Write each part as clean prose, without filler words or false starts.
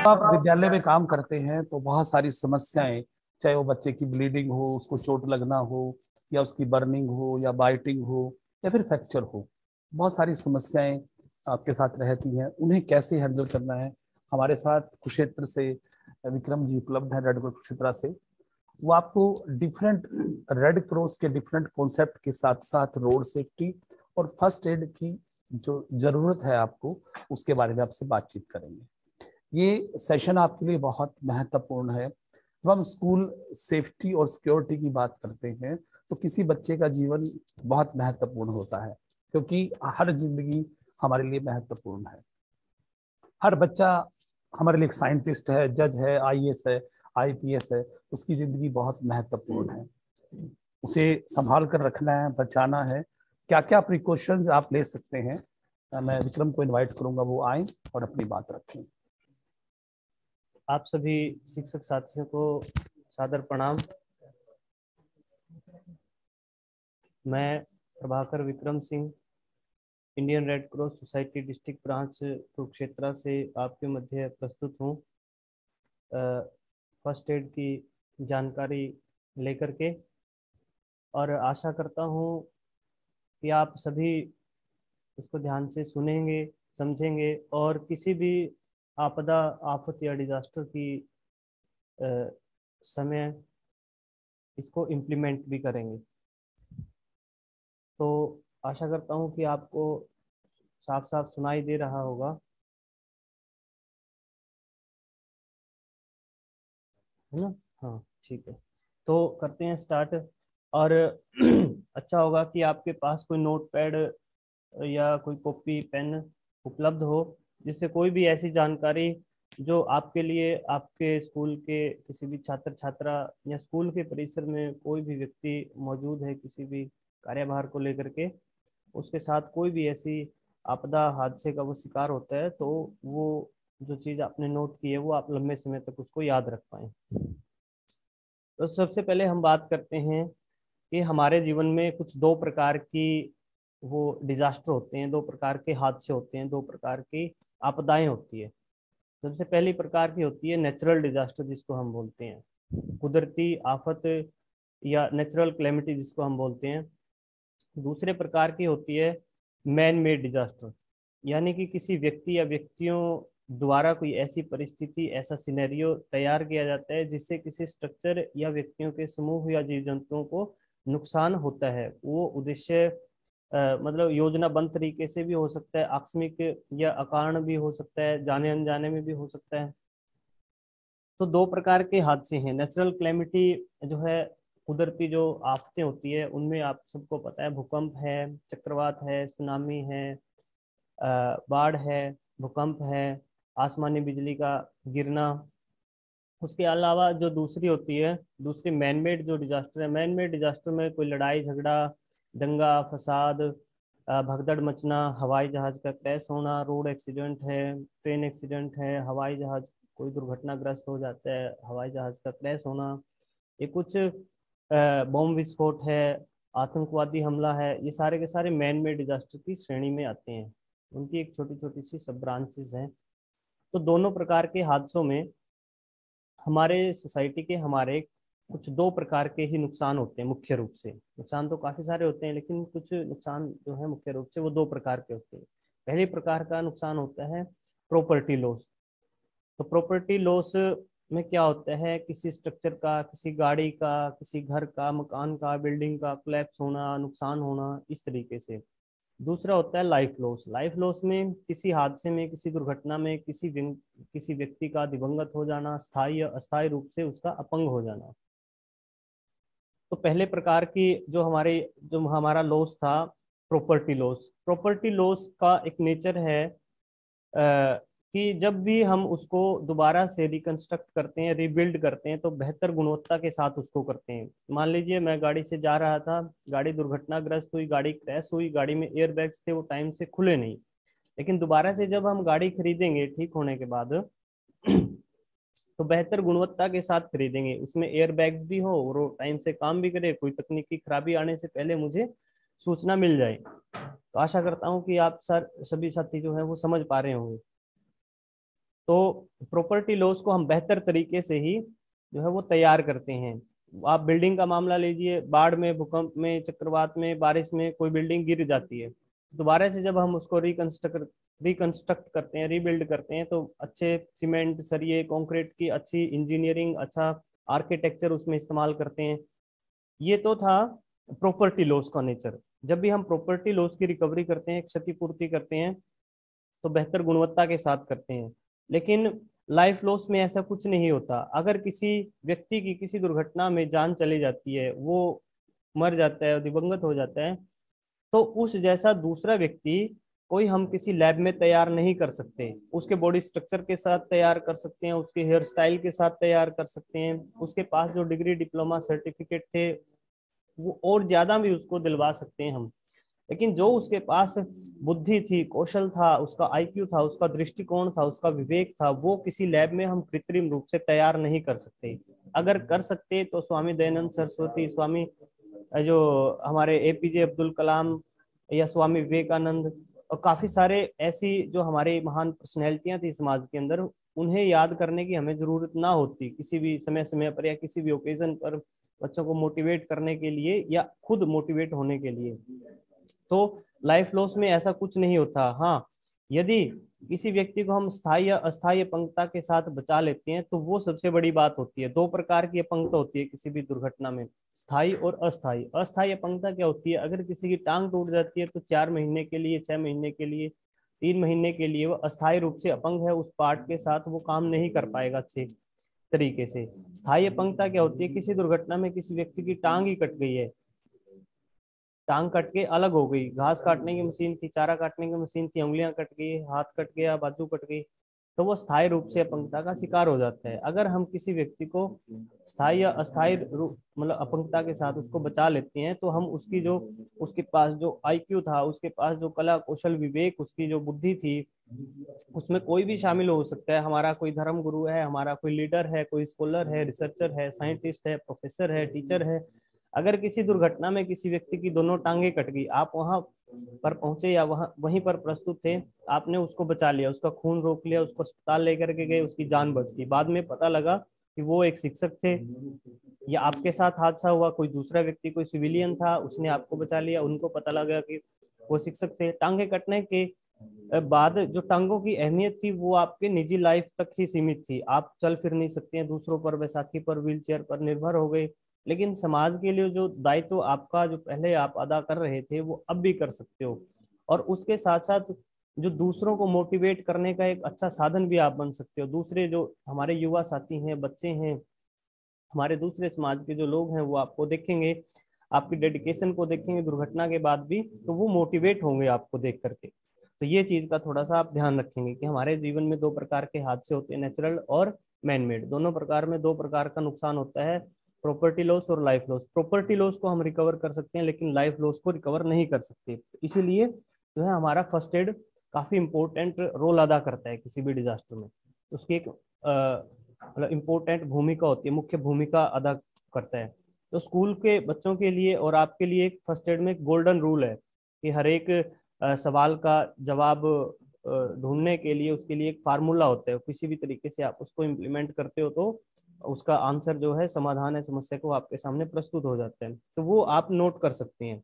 आप विद्यालय में काम करते हैं तो बहुत सारी समस्याएं, चाहे वो बच्चे की ब्लीडिंग हो, उसको चोट लगना हो, या उसकी बर्निंग हो, या बाइटिंग हो, या फिर फ्रैक्चर हो, बहुत सारी समस्याएं आपके साथ रहती हैं। उन्हें कैसे हैंडल करना है, हमारे साथ कुरुक्षेत्र से विक्रम जी उपलब्ध है, रेड क्रॉस कुरुक्षेत्र से। वो आपको डिफरेंट रेड क्रॉस के डिफरेंट कॉन्सेप्ट के साथ साथ रोड सेफ्टी और फर्स्ट एड की जो जरूरत है आपको, उसके बारे में आपसे बातचीत करेंगे। ये सेशन आपके लिए बहुत महत्वपूर्ण है। जब हम स्कूल सेफ्टी और सिक्योरिटी की बात करते हैं तो किसी बच्चे का जीवन बहुत महत्वपूर्ण होता है, क्योंकि हर जिंदगी हमारे लिए महत्वपूर्ण है। हर बच्चा हमारे लिए एक साइंटिस्ट है, जज है, आईएएस है, आईपीएस है। उसकी जिंदगी बहुत महत्वपूर्ण है, उसे संभाल कर रखना है, बचाना है। क्या क्या प्रिकॉशंस आप ले सकते हैं, मैं विक्रम को इनवाइट करूंगा, वो आए और अपनी बात रखें। आप सभी शिक्षक साथियों को सादर प्रणाम। मैं Prabhakar Vikram Singh, Indian red cross society district branch Kurukshetra से आपके मध्य प्रस्तुत हूँ फर्स्ट एड की जानकारी लेकर के, और आशा करता हूँ कि आप सभी इसको ध्यान से सुनेंगे, समझेंगे और किसी भी आपदा, आफत या डिजास्टर की समय इसको इम्प्लीमेंट भी करेंगे। तो आशा करता हूँ कि आपको साफ साफ सुनाई दे रहा होगा, है ना? हाँ, ठीक है। तो करते हैं स्टार्ट। और अच्छा होगा कि आपके पास कोई नोट पैड या कोई कॉपी पेन उपलब्ध हो, जिससे कोई भी ऐसी जानकारी जो आपके लिए, आपके स्कूल के किसी भी छात्र छात्रा या स्कूल के परिसर में कोई भी व्यक्ति मौजूद है किसी भी कार्यभार को लेकर के, उसके साथ कोई भी ऐसी आपदा, हादसे का वो शिकार होता है, तो वो जो चीज़ आपने नोट की है वो आप लंबे समय तक उसको याद रख पाए। तो सबसे पहले हम बात करते हैं कि हमारे जीवन में कुछ दो प्रकार की वो डिजास्टर होते हैं, दो प्रकार के हादसे होते हैं, दो प्रकार की आपदाएं होती है। सबसे पहली प्रकार की होती है नेचुरल डिजास्टर, जिसको हम बोलते हैं कुदरती आफत या नेचुरल क्लेमिटी जिसको हम बोलते हैं। दूसरे प्रकार की होती है मैन मेड डिजास्टर, यानी कि किसी व्यक्ति या व्यक्तियों द्वारा कोई ऐसी परिस्थिति, ऐसा सिनेरियो तैयार किया जाता है जिससे किसी स्ट्रक्चर या व्यक्तियों के समूह या जीव जंतुओं को नुकसान होता है। वो उद्देश्य मतलब योजनाबद्ध तरीके से भी हो सकता है, आकस्मिक या अकारण भी हो सकता है, जाने अनजाने में भी हो सकता है। तो दो प्रकार के हादसे हैं। नेचुरल क्लेमिटी जो है, कुदरती जो आफतें होती है, उनमें आप सबको पता है भूकंप है, चक्रवात है, सुनामी है, बाढ़ है, भूकंप है, आसमानी बिजली का गिरना। उसके अलावा जो दूसरी होती है, दूसरी मैनमेड जो डिजास्टर है, मैनमेड डिजास्टर में कोई लड़ाई झगड़ा, दंगा फसाद, भगदड़ मचना, हवाई जहाज का क्रैश होना, रोड एक्सीडेंट है, ट्रेन एक्सीडेंट है, हवाई जहाज कोई दुर्घटनाग्रस्त हो जाता है, हवाई जहाज का क्रैश होना, ये कुछ बॉम्ब विस्फोट है, आतंकवादी हमला है, ये सारे के सारे मैन मेड डिजास्टर की श्रेणी में आते हैं। उनकी एक छोटी छोटी सी सब ब्रांचेस हैं। तो दोनों प्रकार के हादसों में हमारे सोसाइटी के, हमारे कुछ दो प्रकार के ही नुकसान होते हैं। मुख्य रूप से नुकसान तो काफी सारे होते हैं, लेकिन कुछ नुकसान जो है मुख्य रूप से वो दो प्रकार के होते हैं। पहले प्रकार का नुकसान होता है प्रॉपर्टी लॉस। तो प्रॉपर्टी लॉस में क्या होता है, किसी स्ट्रक्चर का, किसी गाड़ी का, किसी घर का, मकान का, बिल्डिंग का कोलैप्स होना, नुकसान होना, इस तरीके से। दूसरा होता है लाइफ लॉस। लाइफ लॉस में किसी हादसे में, किसी दुर्घटना में किसी व्यक्ति का दिवंगत हो जाना, स्थायी या अस्थायी रूप से उसका अपंग हो जाना। तो पहले प्रकार की जो हमारा लॉस था, प्रॉपर्टी लॉस। प्रॉपर्टी लॉस का एक नेचर है कि जब भी हम उसको दोबारा से रिकंस्ट्रक्ट करते हैं, रीबिल्ड करते हैं, तो बेहतर गुणवत्ता के साथ उसको करते हैं। मान लीजिए मैं गाड़ी से जा रहा था, गाड़ी दुर्घटनाग्रस्त हुई, गाड़ी क्रैश हुई, गाड़ी में एयर बैग्स थे, वो टाइम से खुले नहीं। लेकिन दोबारा से जब हम गाड़ी खरीदेंगे ठीक होने के बाद, तो बेहतर गुणवत्ता के साथ खरीदेंगे, उसमें एयर बैग्स भी हो और वो टाइम से काम भी करे, कोई तकनीकी खराबी आने से पहले मुझे सूचना मिल जाए। तो आशा करता हूँ कि आप सभी साथी जो है वो समझ पा रहे होंगे। तो प्रॉपर्टी लॉस को हम बेहतर तरीके से ही जो है वो तैयार करते हैं। आप बिल्डिंग का मामला लीजिए, बाढ़ में, भूकंप में, चक्रवात में, बारिश में कोई बिल्डिंग गिर जाती है, दोबारा से जब हम उसको रिकंस्ट्रक्ट करते हैं, रीबिल्ड करते हैं, तो अच्छे सीमेंट, सरिये, कंक्रीट की अच्छी इंजीनियरिंग, अच्छा आर्किटेक्चर उसमें इस्तेमाल करते हैं। ये तो था प्रॉपर्टी लॉस का नेचर। जब भी हम प्रॉपर्टी लॉस की रिकवरी करते हैं, क्षतिपूर्ति करते हैं, तो बेहतर गुणवत्ता के साथ करते हैं। लेकिन लाइफ लॉस में ऐसा कुछ नहीं होता। अगर किसी व्यक्ति की किसी दुर्घटना में जान चली जाती है, वो मर जाता है, दिवंगत हो जाता है, तो उस जैसा दूसरा व्यक्ति कोई हम किसी लैब में तैयार नहीं कर सकते। उसके बॉडी स्ट्रक्चर के साथ तैयार कर सकते हैं, उसके हेयर स्टाइल के साथ तैयार कर सकते हैं, उसके पास जो डिग्री, डिप्लोमा, सर्टिफिकेट थे वो और ज्यादा भी उसको दिलवा सकते हैं हम। लेकिन जो उसके पास बुद्धि थी, कौशल था, उसका आईक्यू था, उसका दृष्टिकोण था, उसका विवेक था, वो किसी लैब में हम कृत्रिम रूप से तैयार नहीं कर सकते। अगर कर सकते तो स्वामी दयानंद सरस्वती, स्वामी जो हमारे एपीजे अब्दुल कलाम या स्वामी विवेकानंद और काफी सारे ऐसी जो हमारे महान पर्सनैलिटियां थी समाज के अंदर, उन्हें याद करने की हमें जरूरत ना होती किसी भी समय समय पर या किसी भी ओकेजन पर बच्चों को मोटिवेट करने के लिए या खुद मोटिवेट होने के लिए। तो लाइफ लॉस में ऐसा कुछ नहीं होता। हाँ, यदि किसी व्यक्ति को हम स्थायी या अस्थायी अपंगता के साथ बचा लेते हैं तो वो सबसे बड़ी बात होती है। दो प्रकार की अपंगता होती है किसी भी दुर्घटना में, स्थायी और अस्थायी। अस्थायी अपंगता क्या होती है? अगर किसी की टांग टूट जाती है तो 4 महीने के लिए, 6 महीने के लिए, 3 महीने के लिए वो अस्थायी रूप से अपंग है, उस पार्ट के साथ वो काम नहीं कर पाएगा अच्छे तरीके से। स्थायी अपंगता क्या होती है? किसी दुर्घटना में किसी व्यक्ति की टांग ही कट गई है, टांग कट के अलग हो गई, घास काटने की मशीन थी, चारा काटने की मशीन थी, उंगलियां कट गई, हाथ कट गया, बाजू कट गई, तो वो स्थायी रूप से अपंगता का शिकार हो जाता है। अगर हम किसी व्यक्ति को स्थायी या अस्थायी रूप मतलब अपंगता के साथ उसको बचा लेते हैं तो हम उसकी जो, उसके पास जो आईक्यू था, उसके पास जो कला, कौशल, विवेक, उसकी जो बुद्धि थी, उसमें कोई भी शामिल हो सकता है। हमारा कोई धर्म गुरु है, हमारा कोई लीडर है, कोई स्कॉलर है, रिसर्चर है, साइंटिस्ट है, प्रोफेसर है, टीचर है। अगर किसी दुर्घटना में किसी व्यक्ति की दोनों टांगे कट गई, आप वहां पर पहुंचे या वहीं पर प्रस्तुत थे, आपने उसको बचा लिया, उसका खून रोक लिया, उसको अस्पताल लेकर के गए, उसकी जान बच गई। बाद में पता लगा कि वो एक शिक्षक थे, या आपके साथ हादसा हुआ, कोई दूसरा व्यक्ति, कोई सिविलियन था, उसने आपको बचा लिया, उनको पता लगा कि वो शिक्षक थे। टांगे कटने के बाद जो टांगों की अहमियत थी वो आपके निजी लाइफ तक ही सीमित थी। आप चल फिर नहीं सकते हैं, दूसरों पर, बैसाखी पर, व्हीलचेयर पर निर्भर हो गए। लेकिन समाज के लिए जो दायित्व आपका जो पहले आप अदा कर रहे थे वो अब भी कर सकते हो। और उसके साथ साथ जो दूसरों को मोटिवेट करने का एक अच्छा साधन भी आप बन सकते हो। दूसरे जो हमारे युवा साथी हैं, बच्चे हैं, हमारे दूसरे समाज के जो लोग हैं, वो आपको देखेंगे, आपकी डेडिकेशन को देखेंगे दुर्घटना के बाद भी, तो वो मोटिवेट होंगे आपको देख करके। तो ये चीज का थोड़ा सा आप ध्यान रखेंगे कि हमारे जीवन में दो प्रकार के हादसे होते हैं, नेचुरल और मैन मेड। दोनों प्रकार में दो प्रकार का नुकसान होता है, प्रॉपर्टी लॉस और लाइफ लॉस। प्रॉपर्टी लॉस को हम रिकवर कर सकते हैं लेकिन लाइफ लॉस को रिकवर नहीं कर सकते। इसीलिए जो है हमारा फर्स्ट एड काफी इंपॉर्टेंट रोल अदा करता है किसी भी डिजास्टर में। उसकी एक मतलब इम्पोर्टेंट भूमिका होती है, मुख्य भूमिका अदा करता है। तो स्कूल के बच्चों के लिए और आपके लिए एक फर्स्ट एड में एक गोल्डन रूल है कि हर एक सवाल का जवाब ढूंढने के लिए उसके लिए एक फार्मूला होता है। किसी भी तरीके से आप उसको इम्प्लीमेंट करते हो तो उसका आंसर जो है, समाधान है समस्या को, आपके सामने प्रस्तुत हो जाता है। तो वो आप नोट कर सकते हैं,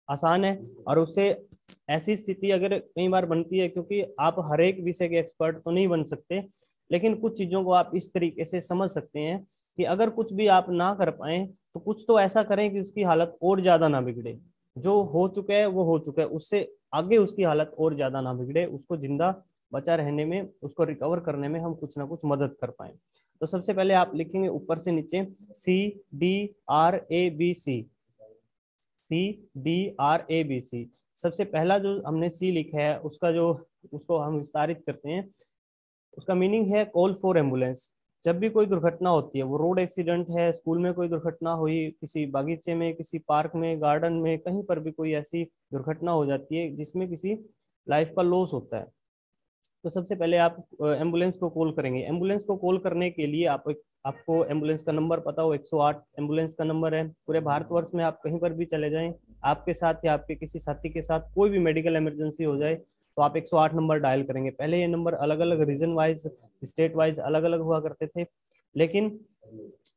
आसान है। और उससे ऐसी स्थिति अगर कई बार बनती है, क्योंकि आप हर एक विषय के एक्सपर्ट तो नहीं बन सकते, लेकिन कुछ चीजों को आप इस तरीके से समझ सकते हैं कि अगर कुछ भी आप ना कर पाए तो कुछ तो ऐसा करें कि उसकी हालत और ज्यादा ना बिगड़े। जो हो चुका है वो हो चुका है, उससे आगे उसकी हालत और ज्यादा ना बिगड़े, उसको जिंदा बचा रहने में, उसको रिकवर करने में हम कुछ ना कुछ मदद कर पाए। तो सबसे पहले आप लिखेंगे ऊपर से नीचे CDRABC, CDRABC। सबसे पहला जो हमने सी लिखा है उसका जो, उसको हम विस्तारित करते हैं। उसका मीनिंग है कॉल फॉर एम्बुलेंस। जब भी कोई दुर्घटना होती है, वो रोड एक्सीडेंट है, स्कूल में कोई दुर्घटना हुई, किसी बागीचे में, किसी पार्क में, गार्डन में, कहीं पर भी कोई ऐसी दुर्घटना हो जाती है जिसमें किसी लाइफ का लॉस होता है, तो सबसे पहले आप एम्बुलेंस को कॉल करेंगे। एम्बुलेंस को कॉल करने के लिए आपको एम्बुलेंस का नंबर पता हो, 108 एम्बुलेंस का नंबर है। पूरे भारतवर्ष में आप कहीं पर भी चले जाएं, आपके साथ या आपके किसी साथी के साथ कोई भी मेडिकल इमरजेंसी हो जाए तो आप 108 नंबर डायल करेंगे। पहले ये नंबर अलग अलग रीजन वाइज, स्टेट वाइज अलग अलग हुआ करते थे, लेकिन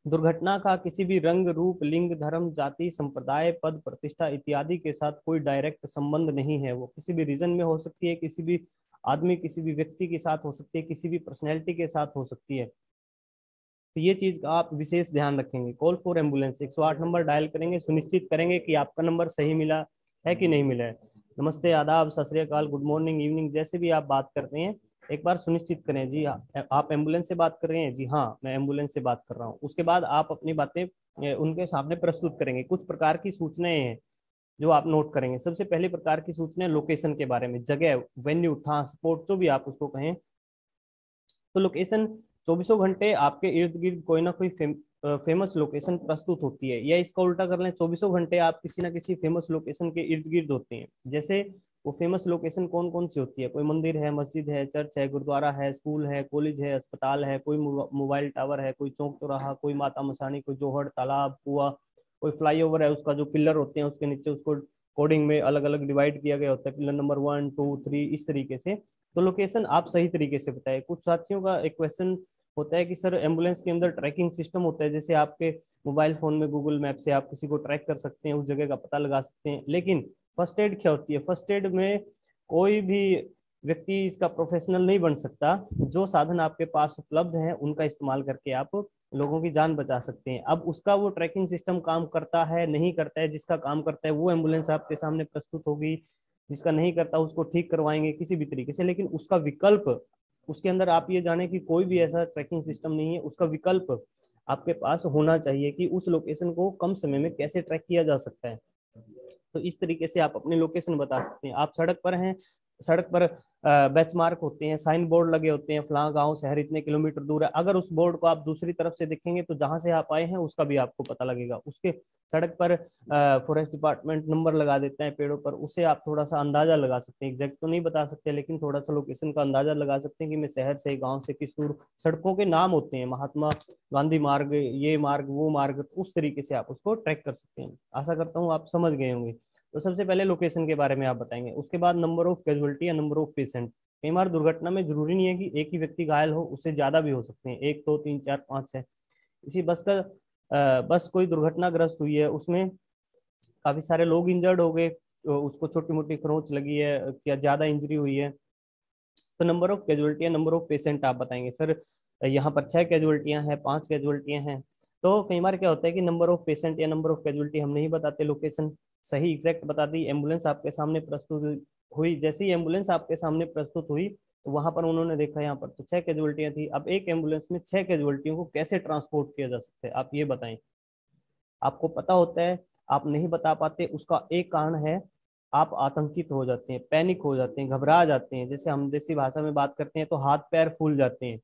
दुर्घटना का किसी भी रंग, रूप, लिंग, धर्म, जाति, संप्रदाय, पद, प्रतिष्ठा इत्यादि के साथ कोई डायरेक्ट संबंध नहीं है। वो किसी भी रीजन में हो सकती है, किसी भी आदमी, किसी भी व्यक्ति के साथ हो सकती है, किसी भी पर्सनैलिटी के साथ हो सकती है। तो ये चीज का आप विशेष ध्यान रखेंगे। Call for ambulance 108 number dial करेंगे, सुनिश्चित करेंगे कि आपका नंबर सही मिला है कि नहीं मिला है। नमस्ते, आदाब, सत श्री अकाल, गुड मॉर्निंग, इवनिंग, जैसे भी आप बात करते हैं एक बार सुनिश्चित करें। जी आप एम्बुलेंस से बात कर रहे हैं? जी हाँ, मैं एम्बुलेंस से बात कर रहा हूँ। उसके बाद आप अपनी बातें उनके सामने प्रस्तुत करेंगे। कुछ प्रकार की सूचनाएं हैं जो आप नोट करेंगे। सबसे पहले प्रकार की सूचना लोकेशन के बारे में, जगह, वेन्यू, ट्रांसपोर्ट, जो भी आप उसको कहें। तो लोकेशन 24 घंटे आपके इर्द गिर्द कोई ना कोई फेमस लोकेशन प्रस्तुत होती है, या इसका उल्टा कर लें, 24 घंटे आप किसी ना किसी फेमस लोकेशन के इर्द गिर्द होते हैं। जैसे वो फेमस लोकेशन कौन कौन सी होती है? कोई मंदिर है, मस्जिद है, चर्च है, गुरुद्वारा है, स्कूल है, कॉलेज है, अस्पताल है, कोई मोबाइल टावर है, कोई चौक चौराहा, कोई माता मसानी, कोई जोहड़, तालाब, कुआं, कोई फ्लाईओवर है, उसका जो पिलर होते हैं उसके नीचे उसको कोडिंग में अलग अलग डिवाइड किया गया होता है, पिलर नंबर 1, 2, 3, इस तरीके से। तो लोकेशन आप सही तरीके से बताएं। कुछ साथियों का एक क्वेश्चन होता है कि सर एम्बुलेंस के अंदर ट्रैकिंग सिस्टम होता है, जैसे आपके मोबाइल फोन में गूगल मैप से आप किसी को ट्रैक कर सकते हैं, उस जगह का पता लगा सकते हैं, लेकिन फर्स्ट एड क्या होती है? फर्स्ट एड में कोई भी व्यक्ति इसका प्रोफेशनल नहीं बन सकता। जो साधन आपके पास उपलब्ध हैं उनका इस्तेमाल करके आप लोगों की जान बचा सकते हैं। अब उसका वो ट्रैकिंग सिस्टम काम करता है नहीं करता है, जिसका काम करता है वो एम्बुलेंस आपके सामने प्रस्तुत होगी, जिसका नहीं करता उसको ठीक करवाएंगे किसी भी तरीके से। लेकिन उसका विकल्प, उसके अंदर आप ये जाने कि कोई भी ऐसा ट्रैकिंग सिस्टम नहीं है, उसका विकल्प आपके पास होना चाहिए कि उस लोकेशन को कम समय में कैसे ट्रैक किया जा सकता है। तो इस तरीके से आप अपनी लोकेशन बता सकते हैं। आप सड़क पर हैं, सड़क पर बेंचमार्क होते हैं, साइन बोर्ड लगे होते हैं, फलां गांव शहर इतने किलोमीटर दूर है। अगर उस बोर्ड को आप दूसरी तरफ से देखेंगे तो जहां से आप आए हैं उसका भी आपको पता लगेगा। उसके सड़क पर फॉरेस्ट डिपार्टमेंट नंबर लगा देते हैं पेड़ों पर, उससे आप थोड़ा सा अंदाजा लगा सकते हैं। एग्जैक्ट तो नहीं बता सकते, लेकिन थोड़ा सा लोकेशन का अंदाजा लगा सकते हैं कि मैं शहर से, गाँव से किस दूर। सड़कों के नाम होते हैं, महात्मा गांधी मार्ग, ये मार्ग, वो मार्ग, उस तरीके से आप उसको ट्रैक कर सकते हैं। आशा करता हूँ आप समझ गए होंगे। तो सबसे पहले लोकेशन के बारे में आप बताएंगे। उसके बाद नंबर ऑफ कैजुअलिटी या नंबर ऑफ पेशेंट। कई बार दुर्घटना में जरूरी नहीं है कि एक ही व्यक्ति घायल हो, उससे ज्यादा भी हो सकते हैं, 1, 2, 3, 4, 5 है। इसी बस कोई दुर्घटनाग्रस्त हुई है, उसमें काफी सारे लोग इंजर्ड हो गए, तो उसको छोटी मोटी खरोंच लगी है, क्या ज्यादा इंजरी हुई है। तो नंबर ऑफ कैजुअलिटी या नंबर ऑफ पेशेंट आप बताएंगे। सर यहाँ पर 6 कैजुअलिटियां हैं, 5 कैजुअलिटियां हैं। तो कई बार क्या होता है कि नंबर ऑफ पेशेंट या नंबर ऑफ कैजुअलिटी हम नहीं बताते, लोकेशन सही एग्जैक्ट बता दी। एम्बुलेंस आपके सामने प्रस्तुत हुई, जैसे ही एम्बुलेंस आपके सामने प्रस्तुत हुई तो वहां पर उन्होंने देखा यहाँ पर तो 6 कैजुअलिटियां थी। अब एक एम्बुलेंस में 6 कैजुअलिटियों को कैसे ट्रांसपोर्ट किया जा सकता है, आप ये बताएं। आपको पता होता है, आप नहीं बता पाते, उसका एक कारण है आप आतंकित हो जाते हैं, पैनिक हो जाते हैं, घबरा जाते हैं। जैसे हम देसी भाषा में बात करते हैं तो हाथ पैर फूल जाते हैं।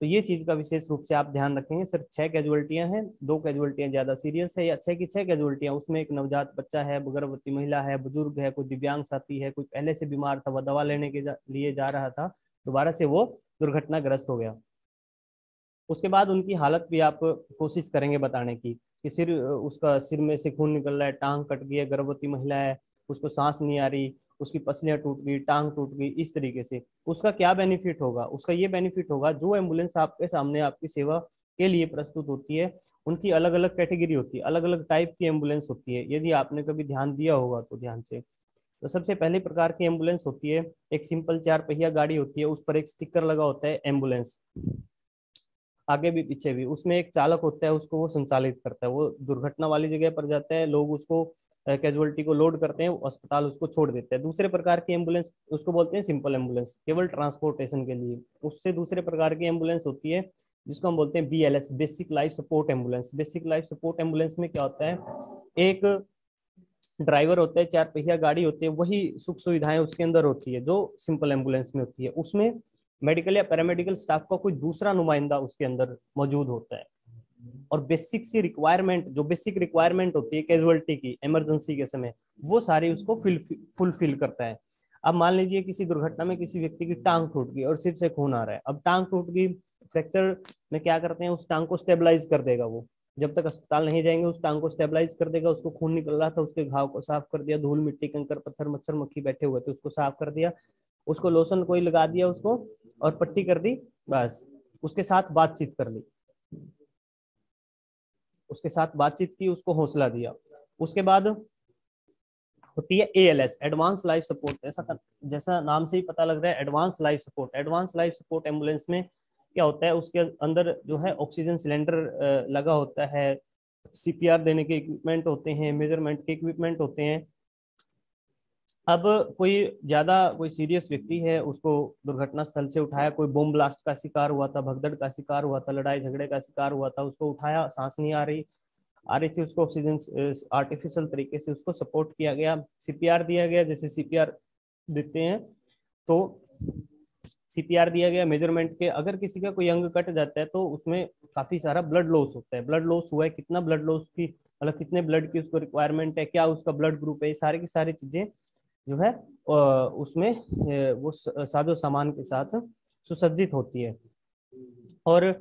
तो ये चीज का विशेष रूप से आप ध्यान रखेंगे। सिर्फ 6 कैजुअलिटियां हैं, 2 कैजुअलिटियां ज्यादा सीरियस है, या 6 की 6 कैजुअलिटियां, उसमें एक नवजात बच्चा है, गर्भवती महिला है, बुजुर्ग है, कोई दिव्यांग साथी है, कोई पहले से बीमार था, वह दवा लेने के लिए जा रहा था, दोबारा से वो दुर्घटनाग्रस्त हो गया। उसके बाद उनकी हालत भी आप कोशिश करेंगे बताने की कि उसका सिर में से खून निकल रहा है, टांग कट गई है, गर्भवती महिला है, उसको सांस नहीं आ रही, उसकी पसलियां टूट गई, टांग टूट गई, इस तरीके से। उसका क्या बेनिफिट होगा? उसका ये बेनिफिट होगा, जो एम्बुलेंस आपके सामने आपकी सेवा के लिए प्रस्तुत होती है उनकी अलग अलग कैटेगरी होती है, अलग अलग टाइप की एम्बुलेंस होती है। यदि आपने कभी ध्यान दिया होगा तो ध्यान से। तो सबसे पहले प्रकार की एम्बुलेंस होती है, एक सिंपल 4 पहिया गाड़ी होती है, उस पर एक स्टिकर लगा होता है एम्बुलेंस, आगे भी पीछे भी। उसमें एक चालक होता है, उसको वो संचालित करता है, वो दुर्घटना वाली जगह पर जाता है, लोग उसको कैजुअलिटी को लोड करते हैं, अस्पताल उसको छोड़ देते हैं। दूसरे प्रकार की एम्बुलेंस उसको बोलते हैं सिंपल एम्बुलेंस, केवल ट्रांसपोर्टेशन के लिए। उससे दूसरे प्रकार की एम्बुलेंस होती है जिसको हम बोलते हैं BLS, basic life support ambulance. Basic life support ambulance में क्या होता है, एक ड्राइवर होता है, 4 पहिया गाड़ी होती है, वही सुख सुविधाएं उसके अंदर होती है जो सिंपल एम्बुलेंस में होती है। उसमें मेडिकल या पैरामेडिकल स्टाफ का कोई दूसरा नुमाइंदा उसके अंदर मौजूद होता है, और बेसिक सी रिक्वायरमेंट, जो बेसिक रिक्वायरमेंट होती है कैजुअलिटी की इमरजेंसी के समय, वो सारी उसको फुलफिल करता है। अब मान लीजिए किसी दुर्घटना में किसी व्यक्ति की टांग टूट गई और सिर से खून आ रहा है। अब टांग टूट गई, फ्रैक्चर में क्या करते हैं, उस टांग को स्टेबलाइज कर देगा वो। जब तक अस्पताल नहीं जाएंगे उस टांग को स्टेबलाइज कर देगा, उसको खून निकल रहा था उसके घाव को साफ कर दिया, धूल मिट्टी कंकर पत्थर मच्छर मक्खी बैठे हुए थे उसको साफ कर दिया, उसको लोशन कोई लगा दिया उसको और पट्टी कर दी, बस उसके साथ बातचीत कर ली, उसके साथ बातचीत की, उसको हौसला दिया। उसके बाद होती है ALS, एडवांस लाइफ सपोर्ट। ऐसा जैसा नाम से ही पता लग रहा है advance life support. Advance life support ambulance में क्या होता है, उसके अंदर जो है ऑक्सीजन सिलेंडर लगा होता है, CPR देने के इक्विपमेंट होते हैं, मेजरमेंट के इक्विपमेंट होते हैं। अब कोई सीरियस व्यक्ति है, उसको दुर्घटना स्थल से उठाया, कोई बम ब्लास्ट का शिकार हुआ था, भगदड़ का शिकार हुआ था, लड़ाई झगड़े का शिकार हुआ था, उसको उठाया, सांस नहीं आ रही थी, उसको ऑक्सीजन आर्टिफिशियल तरीके से उसको सपोर्ट किया गया, CPR दिया गया। जैसे CPR देते हैं तो CPR दिया गया, मेजरमेंट के अगर किसी का कोई अंग कट जाता है तो उसमें काफी सारा ब्लड लॉस होता है, ब्लड लॉस हुआ है, कितना ब्लड लॉस की मतलब कितने ब्लड की उसको रिक्वायरमेंट है, क्या उसका ब्लड ग्रुप है, सारी की सारी चीजें जो है उसमें वो साजो सामान के साथ सुसज्जित होती है। और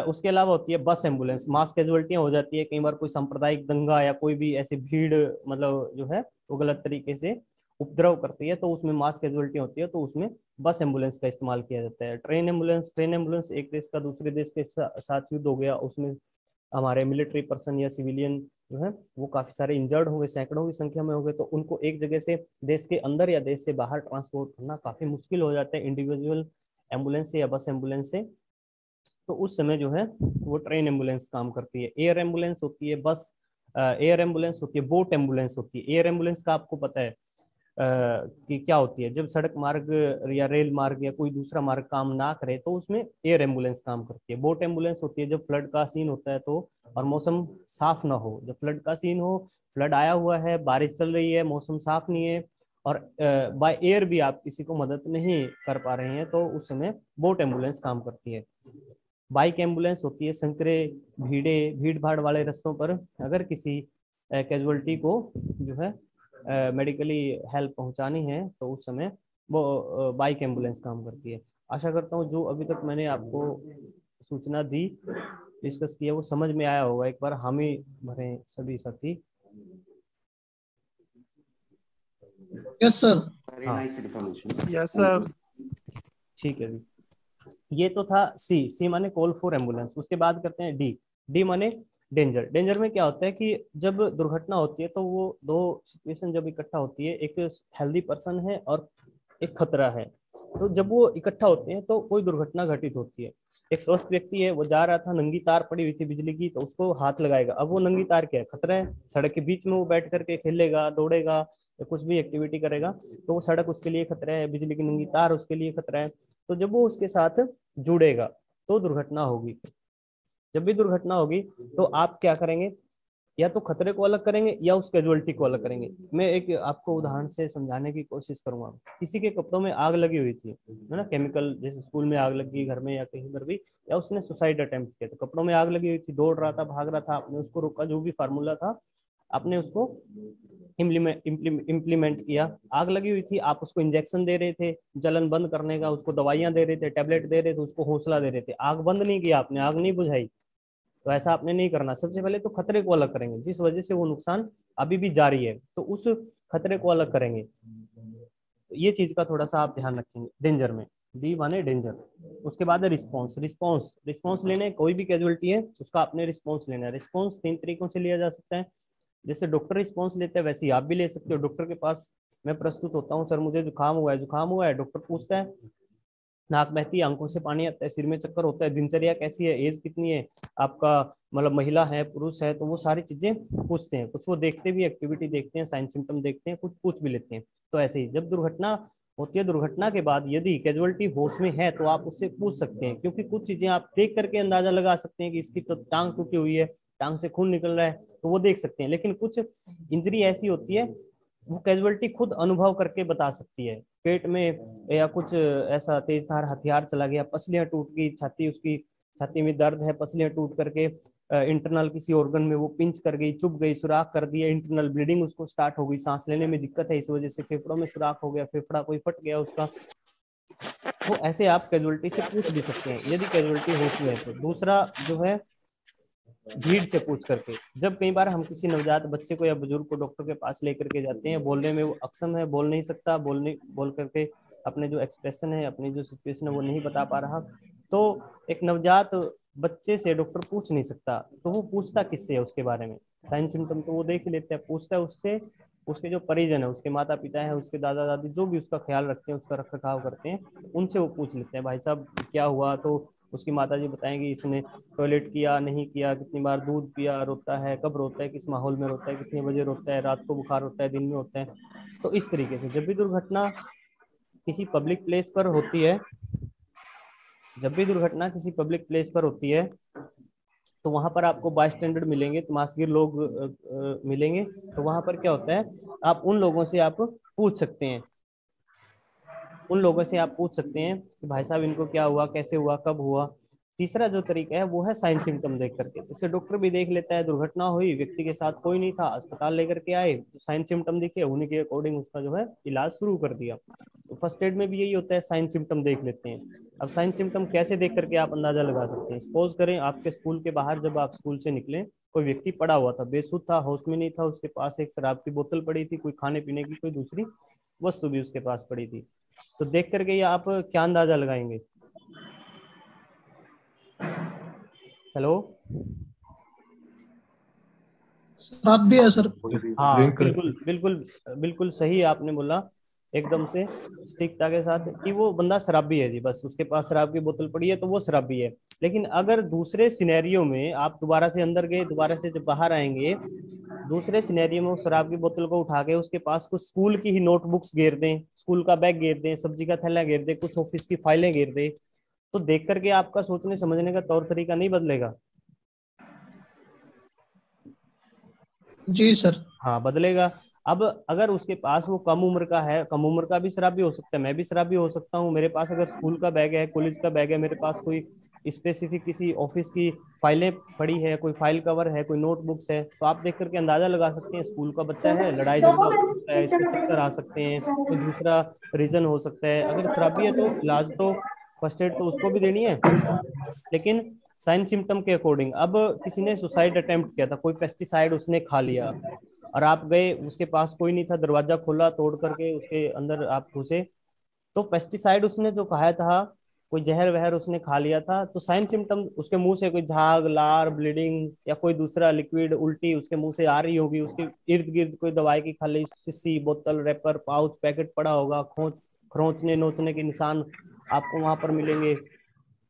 उसके अलावा होती है बस एम्बुलेंस। मास कैजुअलिटियां हो जाती है कई बार, कोई सांप्रदायिक दंगा या कोई भी ऐसी भीड़ मतलब जो है वो गलत तरीके से उपद्रव करती है तो उसमें मास कैजुअलिटी होती है, तो उसमें बस एम्बुलेंस का इस्तेमाल किया जाता है। ट्रेन एम्बुलेंस एक देश का दूसरे देश के साथ युद्ध हो गया, उसमें हमारे मिलिट्री पर्सन या सिविलियन जो है वो काफी सारे इंजर्ड हो गए, सैकड़ों की संख्या में हो गए, तो उनको एक जगह से देश के अंदर या देश से बाहर ट्रांसपोर्ट करना काफी मुश्किल हो जाता है इंडिविजुअल एम्बुलेंस से या बस एम्बुलेंस से। तो उस समय जो है वो ट्रेन एम्बुलेंस काम करती है। एयर एम्बुलेंस होती है, बस एयर एम्बुलेंस होती है, बोट एम्बुलेंस होती है। एयर एम्बुलेंस का आपको पता है कि क्या होती है, जब सड़क मार्ग या रेल मार्ग या कोई दूसरा मार्ग काम ना करे तो उसमें एयर एम्बुलेंस काम करती है। बोट एम्बुलेंस होती है जब फ्लड का सीन होता है तो और मौसम साफ ना हो, जब फ्लड का सीन हो, फ्लड आया हुआ है, बारिश चल रही है, मौसम साफ नहीं है और बाय एयर भी आप किसी को मदद नहीं कर पा रहे हैं तो उस समय बोट एम्बुलेंस काम करती है। बाइक एम्बुलेंस होती है संकरे भीड़ भाड़ वाले रास्तों पर अगर किसी कैजुअलिटी को जो है मेडिकली हेल्प पहुंचानी है तो उस समय वो बाइक एम्बुलेंस काम करती है। आशा करता हूँ जो अभी तक मैंने आपको सूचना दी, डिस्कस किया, वो समझ में आया होगा। एक बार हामी भरे सभी साथी। Yes sir. हाँ यस सर। ठीक है जी। ये तो था सी माने कॉल फॉर एम्बुलेंस। उसके बाद करते हैं डी माने डेंजर। डेंजर में क्या होता है कि जब दुर्घटना होती है तो वो दो सिचुएशन जब इकट्ठा होती है, एक हेल्दी पर्सन है और एक खतरा है। तो जब वो इकट्ठा होते हैं तो कोई दुर्घटना घटित होती है। एक स्वस्थ व्यक्ति है, वो जा रहा था, नंगी तार पड़ी हुई थी बिजली की, तो उसको हाथ लगाएगा। अब वो नंगी तार क्या है, खतरा है। सड़क के बीच में वो बैठ करके खेलेगा, दौड़ेगा या कुछ भी एक्टिविटी करेगा तो वो सड़क उसके लिए खतरा है, बिजली की नंगी तार उसके लिए खतरा है। तो जब वो उसके साथ जुड़ेगा तो दुर्घटना होगी। जब भी दुर्घटना होगी तो आप क्या करेंगे, या तो खतरे को अलग करेंगे या उस कैजुअलिटी को अलग करेंगे। मैं एक आपको उदाहरण से समझाने की कोशिश करूंगा। किसी के कपड़ों में आग लगी हुई थी, है ना, केमिकल, जैसे स्कूल में आग लगी, घर में या कहीं पर भी, या उसने सुसाइड अटेम्प्ट किया, तो कपड़ों में आग लगी हुई थी, दौड़ रहा था, भाग रहा था, आपने उसको रोका, जो भी फार्मूला था आपने उसको इम्प्लीमेंट किया। आग लगी हुई थी, आप उसको इंजेक्शन दे रहे थे जलन बंद करने का, उसको दवाइयां दे रहे थे, टैबलेट दे रहे थे, उसको हौसला दे रहे थे, आग बंद नहीं किया आपने, आग नहीं बुझाई। तो ऐसा आपने नहीं करना। सबसे पहले तो खतरे को अलग करेंगे, जिस वजह से वो नुकसान अभी भी जारी है, तो उस खतरे को अलग करेंगे। तो ये चीज का थोड़ा सा आप ध्यान रखेंगे डेंजर में। डी माने डेंजर। उसके बाद है रिस्पॉन्स। रिस्पॉन्स लेने, कोई भी कैजुअलिटी है उसका आपने रिस्पॉन्स लेना है। रिस्पॉन्स 3 तरीकों से लिया जा सकता है। जैसे डॉक्टर रिस्पॉन्स लेते हैं वैसे ही आप भी ले सकते हो। डॉक्टर के पास मैं प्रस्तुत होता हूँ, सर मुझे जुकाम हुआ है, डॉक्टर पूछता है, नाक बहती है, आंखों से पानी आता है, सिर में चक्कर होता है, दिनचर्या कैसी है, एज कितनी है आपका, मतलब महिला है पुरुष है, तो वो सारी चीजें पूछते हैं। कुछ वो देखते भी, एक्टिविटी देखते हैं, साइन सिम्टम देखते हैं, कुछ पूछ भी लेते हैं। तो ऐसे ही जब दुर्घटना होती है, दुर्घटना के बाद यदि कैजुअलिटी होश में है तो आप उससे पूछ सकते हैं, क्योंकि कुछ चीजें आप देख करके अंदाजा लगा सकते हैं कि इसकी तो टांग टूटी हुई है, टांग से खून निकल रहा है, तो वो देख सकते हैं। लेकिन कुछ इंजरी ऐसी होती है वो कैजुअलिटी खुद अनुभव करके बता सकती है। पेट में या कुछ ऐसा तेजधार हथियार चला गया, पसलियां टूट गई, छाती में दर्द है, पसलियां टूट करके इंटरनल किसी ऑर्गन में वो पिंच कर गई, चुभ गई, सुराख कर दिया, इंटरनल ब्लीडिंग उसको स्टार्ट हो गई, सांस लेने में दिक्कत है, इस वजह से फेफड़ों में सुराख हो गया, फेफड़ा कोई फट गया उसका, तो ऐसे आप कैजुअलिटी से पूछ भी सकते हैं यदि कैजुअलिटी होश में है तो। दूसरा जो है भीड़ से पूछ करके। जब कई बार हम किसी नवजात बच्चे को या बुजुर्ग को डॉक्टर के पास लेकर के जाते हैं, बोलने में वो अक्षम है, बोल नहीं सकता, बोल करके अपने जो एक्सप्रेशन है, अपनी जो सिचुएशन है वो नहीं बता पा रहा, तो एक नवजात बच्चे से डॉक्टर पूछ नहीं सकता, तो वो पूछता किससे है उसके बारे में? साइन सिम्टम तो वो देख लेते हैं, पूछता है उससे, उसके जो परिजन है, उसके माता पिता है, उसके दादा दादी, जो भी उसका ख्याल रखते हैं, उसका रख रखाव करते हैं, उनसे वो पूछ लेते हैं भाई साहब क्या हुआ। तो उसकी माता जी बताएंगी इसने टॉयलेट किया, नहीं किया, कितनी बार दूध पिया, रोता है, कब रोता है, किस माहौल में रोता है, कितने बजे रोता है, रात को बुखार होता है, दिन में होता है। तो इस तरीके से जब भी दुर्घटना किसी पब्लिक प्लेस पर होती है, जब भी दुर्घटना किसी पब्लिक प्लेस पर होती है, तो वहां पर आपको बाय स्टैंडर्ड मिलेंगे, तमाशगीर लोग मिलेंगे। तो वहां पर क्या होता है, आप उन लोगों से आप पूछ सकते हैं, उन लोगों से आप पूछ सकते हैं कि भाई साहब इनको क्या हुआ, कैसे हुआ, कब हुआ। तीसरा जो तरीका है वो है साइन सिम्टम देख करके। जैसे डॉक्टर भी देख लेता है, दुर्घटना हुई, व्यक्ति के साथ कोई नहीं था, अस्पताल लेकर के आए, तो साइन सिम्टम दिखे, उन्हीं के अकॉर्डिंग उसका जो है इलाज शुरू कर दिया। तो फर्स्ट एड में भी यही होता है, साइन सिम्टम देख लेते हैं। अब साइन सिम्टम कैसे देख करके आप अंदाजा लगा सकते हैं? सपोज करें आपके स्कूल के बाहर जब आप स्कूल से निकले, कोई व्यक्ति पड़ा हुआ था, बेसुध था, होश में नहीं था, उसके पास एक शराब की बोतल पड़ी थी, कोई खाने पीने की कोई दूसरी वस्तु भी उसके पास पड़ी थी, तो देख करके ये आप क्या अंदाजा लगाएंगे? हेलो। शराब भी है सर। हाँ बिल्कुल बिल्कुल बिल्कुल सही आपने बोला, एकदम से सटीकता के साथ, कि वो बंदा शराबी है जी, बस उसके पास शराब की बोतल पड़ी है तो वो शराबी है। लेकिन अगर दूसरे सिनेरियो में आप दोबारा से अंदर गए, दोबारा से जब बाहर आएंगे, दूसरे सिनेरियो में उस शराब की बोतल को उठा के उसके पास कुछ स्कूल की ही नोटबुक्स घेर दें, स्कूल का बैग घेर दें, सब्जी का थैला घेर दें, कुछ ऑफिस की फाइलें घेर दें, तो देख करके आपका सोचने समझने का तौर तरीका नहीं बदलेगा? जी सर। हाँ बदलेगा। अब अगर उसके पास वो कम उम्र का है, कम उम्र का भी शराबी हो सकता है, मैं भी शराबी हो सकता हूँ, मेरे पास अगर स्कूल का बैग है, कॉलेज का बैग है, मेरे पास कोई स्पेसिफिक किसी ऑफिस की फाइलें पड़ी है, कोई फाइल कवर है, कोई नोटबुक्स है, तो आप देख करके अंदाजा लगा सकते हैं स्कूल का बच्चा है, लड़ाई झगड़ा हो सकता है, इसको चक्कर आ सकते हैं, कोई दूसरा रीजन हो सकता है। अगर शराबी है तो इलाज तो फर्स्ट एड तो उसको भी देनी है, लेकिन साइन सिम्टम के अकॉर्डिंग। अब किसी ने सुसाइड अटेम्प्ट किया था, कोई पेस्टिसाइड उसने खा लिया, और आप गए, उसके पास कोई नहीं था, दरवाजा खोला, तोड़ करके उसके अंदर आप घुसे, तो पेस्टिसाइड उसने जो खाया था, कोई जहर वहर उसने खा लिया था, तो साइन सिम्टम उसके मुंह से कोई झाग, लार, ब्लीडिंग या कोई दूसरा लिक्विड उल्टी उसके मुंह से आ रही होगी, उसके इर्द गिर्द कोई दवाई की खाली शीशी, बोतल, रैपर, पाउच, पैकेट पड़ा होगा, खरोंचने नोचने के निशान आपको वहां पर मिलेंगे।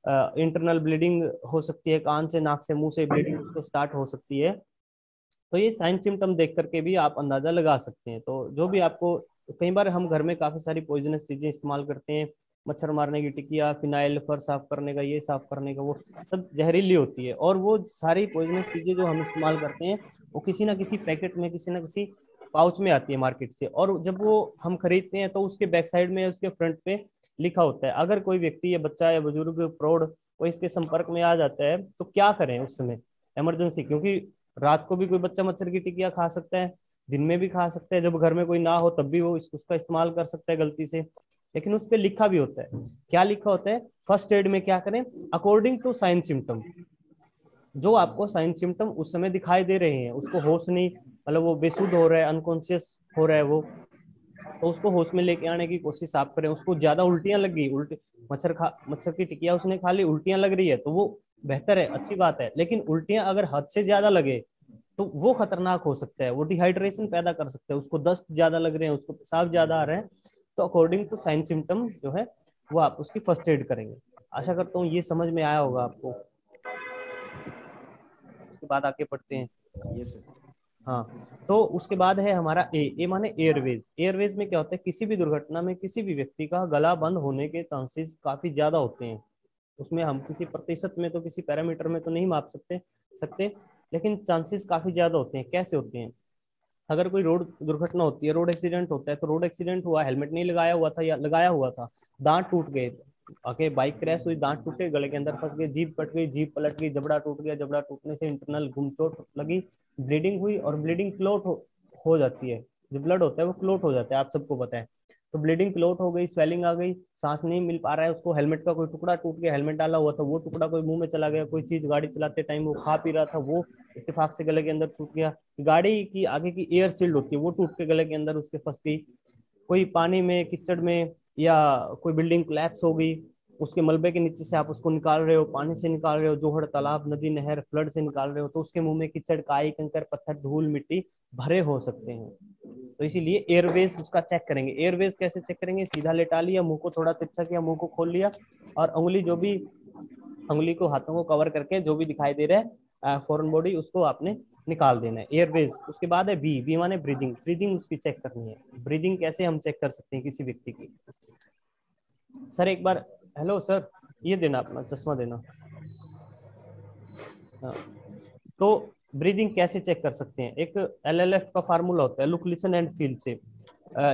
इंटरनल ब्लीडिंग हो सकती है, कान से, नाक से, मुंह से ब्लीडिंग उसको स्टार्ट हो सकती है। तो ये साइन सिम्टम देख करके भी आप अंदाजा लगा सकते हैं। तो जो भी आपको, कई बार हम घर में काफी सारी पॉइजनस चीजें इस्तेमाल करते हैं, मच्छर मारने की टिकिया, फिनाइल, फर साफ करने का, ये साफ करने का, वो सब जहरीली होती है, और वो सारी पॉइजनस चीजें जो हम इस्तेमाल करते हैं वो किसी ना किसी पैकेट में, किसी ना किसी पाउच में आती है मार्केट से, और जब वो हम खरीदते हैं तो उसके बैक साइड में, उसके फ्रंट पे लिखा होता है। अगर कोई व्यक्ति या बच्चा या बुजुर्ग, प्रौढ़ कोई इसके संपर्क में आ जाता है तो क्या करें उस समय? इमरजेंसी, क्योंकि रात को भी कोई बच्चा मच्छर की टिकिया खा सकता है, दिन में भी खा सकता है, जब घर में कोई ना हो तब भी वो उसका इस्तेमाल कर सकता है गलती से। लेकिन उस पर लिखा भी होता है, क्या लिखा होता है? फर्स्ट एड में क्या करें, अकॉर्डिंग टू साइन सिम्टम। जो आपको साइन सिम्टम उस समय दिखाई दे रहे हैं, उसको होश नहीं, मतलब वो बेसुध हो रहा है, अनकॉन्शियस हो रहा है वो, तो उसको होश में लेके आने की कोशिश आप करें। उसको ज्यादा उल्टियां लग गई, उल्टी मच्छर की टिकिया उसने खा ली, उल्टियां लग रही है, तो वो बेहतर है, अच्छी बात है। लेकिन उल्टियां अगर हद से ज्यादा लगे तो वो खतरनाक हो सकता है, वो डिहाइड्रेशन पैदा कर सकता है, उसको दस्त ज्यादा लग रहे हैं, उसको पेशाब ज्यादा आ रहे हैं, तो अकॉर्डिंग टू साइन सिम्टम जो है वो आप उसकी फर्स्ट एड करेंगे। आशा करता हूँ ये समझ में आया होगा आपको। उसके बाद आगे पढ़ते हैं। Yes sir. हाँ, तो उसके बाद है हमारा ए माने एयरवेज। एयरवेज में क्या होता है, किसी भी दुर्घटना में किसी भी व्यक्ति का गला बंद होने के चांसेस काफी ज्यादा होते हैं। उसमें हम किसी प्रतिशत में तो, किसी पैरामीटर में तो नहीं माप सकते, लेकिन चांसेस काफी ज्यादा होते हैं। कैसे होते हैं? अगर कोई रोड दुर्घटना होती है, रोड एक्सीडेंट होता है, तो रोड एक्सीडेंट हुआ, हेलमेट नहीं लगाया हुआ था या लगाया हुआ था, दांत टूट गए, आके बाइक क्रैश हुई, दांत टूटे, गले के अंदर फंस गए, जीभ कट गई, जीभ पलट गई, जबड़ा टूट गया, जबड़ा टूटने से इंटरनल घुमचोट लगी, ब्लीडिंग हुई, और ब्लीडिंग क्लोट हो जाती है, जो ब्लड होता है वो क्लोट हो जाता है, आप सबको पता है। तो ब्लीडिंग क्लॉट हो गई, स्वेलिंग आ गई, सांस नहीं मिल पा रहा है उसको, हेलमेट का कोई टुकड़ा टूट गया, हेलमेट डाला हुआ था वो टुकड़ा कोई मुंह में चला गया, कोई चीज गाड़ी चलाते टाइम वो खा पी रहा था वो इत्तेफाक से गले के अंदर छूट गया, गाड़ी की आगे की एयर शील्ड होती है वो टूट के गले के अंदर उसके फंस गई, कोई पानी में कीचड़ में या कोई बिल्डिंग कोलैप्स हो गई, उसके मलबे के नीचे से आप उसको निकाल रहे हो, पानी से निकाल रहे हो, जोहड़ तालाब नदी नहर फ्लड से निकाल रहे हो, तो उसके मुंह में कीचड़ काई कंकर पत्थर धूल मिट्टी भरे हो सकते हैं। तो इसीलिए एयरवेज उसका चेक करेंगे। एयरवेज कैसे चेक करेंगे? सीधा लेटा लिया, मुंह को थोड़ा तिरछा किया, मुंह को खोल लिया और उंगली जो भी उंगली को हाथों को कवर करके जो भी दिखाई दे रहा है फॉरेन बॉडी उसको आपने निकाल देना है। एयरवेज। उसके बाद है बी, बी माने ब्रीदिंग। ब्रीदिंग उसकी चेक करनी है। ब्रीदिंग कैसे हम चेक कर सकते हैं किसी व्यक्ति की? सर एक बार, हेलो सर, ये देना अपना चश्मा देना। हाँ, तो ब्रीदिंग कैसे चेक कर सकते हैं? एक LLF का फार्मूला होता है, लुक लिसन एंड फील से।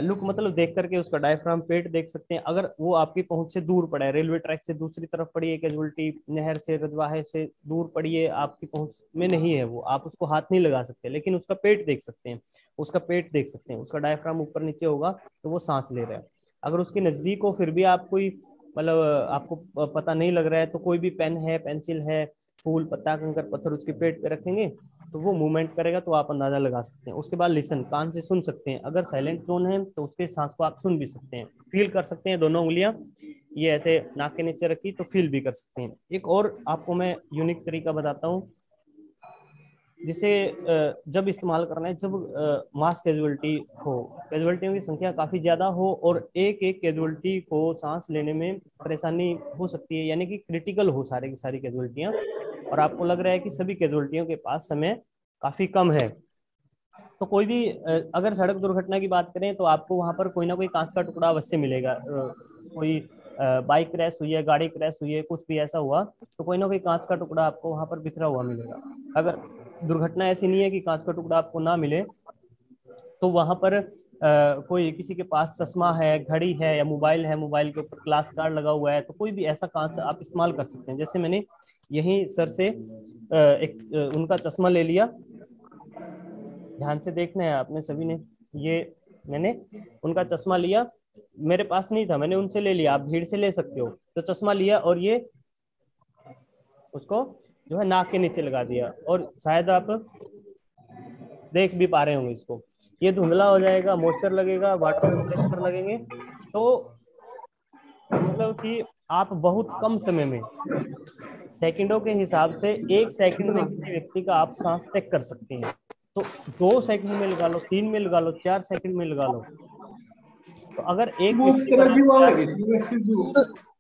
लुक मतलब देख करके उसका डायफ्राम, पेट देख सकते हैं। अगर वो आपकी पहुंच से दूर पड़ा है, रेलवे ट्रैक से दूसरी तरफ पड़ी है कैजुअलिटी, नहर से रजवाहे से दूर पड़ी है, आपकी पहुंच में नहीं है वो, आप उसको हाथ नहीं लगा सकते, लेकिन उसका पेट देख सकते हैं, उसका पेट देख सकते हैं, उसका डायफ्राम ऊपर नीचे होगा तो वो सांस ले रहा है। अगर उसके नजदीक हो फिर भी आप कोई मतलब आपको पता नहीं लग रहा है, तो कोई भी पेन है, पेंसिल है, फूल पत्ता कंकर पत्थर उसके पेट पे रखेंगे तो वो मूवमेंट करेगा, तो आप अंदाजा लगा सकते हैं। उसके बाद लिसन, कान से सुन सकते हैं, अगर साइलेंट जोन है तो उसके सांस को आप सुन भी सकते हैं। फील कर सकते हैं, दोनों उंगलियां ये ऐसे नाक के नीचे रखी तो फील भी कर सकते हैं। एक और आपको मैं यूनिक तरीका बताता हूँ जिसे जब इस्तेमाल करना है, जब मास कैजुअलिटी हो, कैजुअलिटियों की संख्या काफी ज्यादा हो और एक एक कैजुअलिटी को सांस लेने में परेशानी हो सकती है, यानी कि क्रिटिकल हो सारे की सारी कैजुअलिटियां, और आपको लग रहा है कि सभी कैजुअलिटियों के पास समय काफी कम है, तो कोई भी अगर सड़क दुर्घटना की बात करें तो आपको वहां पर कोई ना कोई कांच का टुकड़ा अवश्य मिलेगा। कोई बाइक क्रैश हुई है, गाड़ी क्रैश हुई है, कुछ भी ऐसा हुआ तो कोई ना कोई कांच का टुकड़ा आपको वहां पर बिखरा हुआ मिलेगा। अगर दुर्घटना ऐसी नहीं है कि कांच का टुकड़ा आपको ना मिले, तो वहां पर कोई किसी के पास चश्मा है, घड़ी है या मोबाइल है, मोबाइल के ऊपर ग्लास गार्ड लगा हुआ है, तो कोई भी ऐसा कांच आप इस्तेमाल कर सकते हैं। जैसे मैंने यही सर से एक उनका चश्मा ले लिया, ध्यान से देखना है आपने सभी ने, ये मैंने उनका चश्मा लिया, मेरे पास नहीं था, मैंने उनसे ले लिया, आप भीड़ से ले सकते हो। तो चश्मा लिया और ये उसको जो है नाक के नीचे लगा दिया, और शायद आप देख भी पा रहे होंगे इसको, ये धुंधला हो जाएगा, मॉइस्चर लगेगा, वाटर कंप्रेसर लगेंगे, तो मतलब कि आप बहुत कम समय में, सेकंडों के हिसाब से 1 सेकंड में किसी व्यक्ति का आप सांस चेक कर सकते हैं। तो 2 सेकंड में लगा लो, 3 में लगा लो, 4 सेकंड में लगा लो। तो अगर एक व्यक्ति पर आप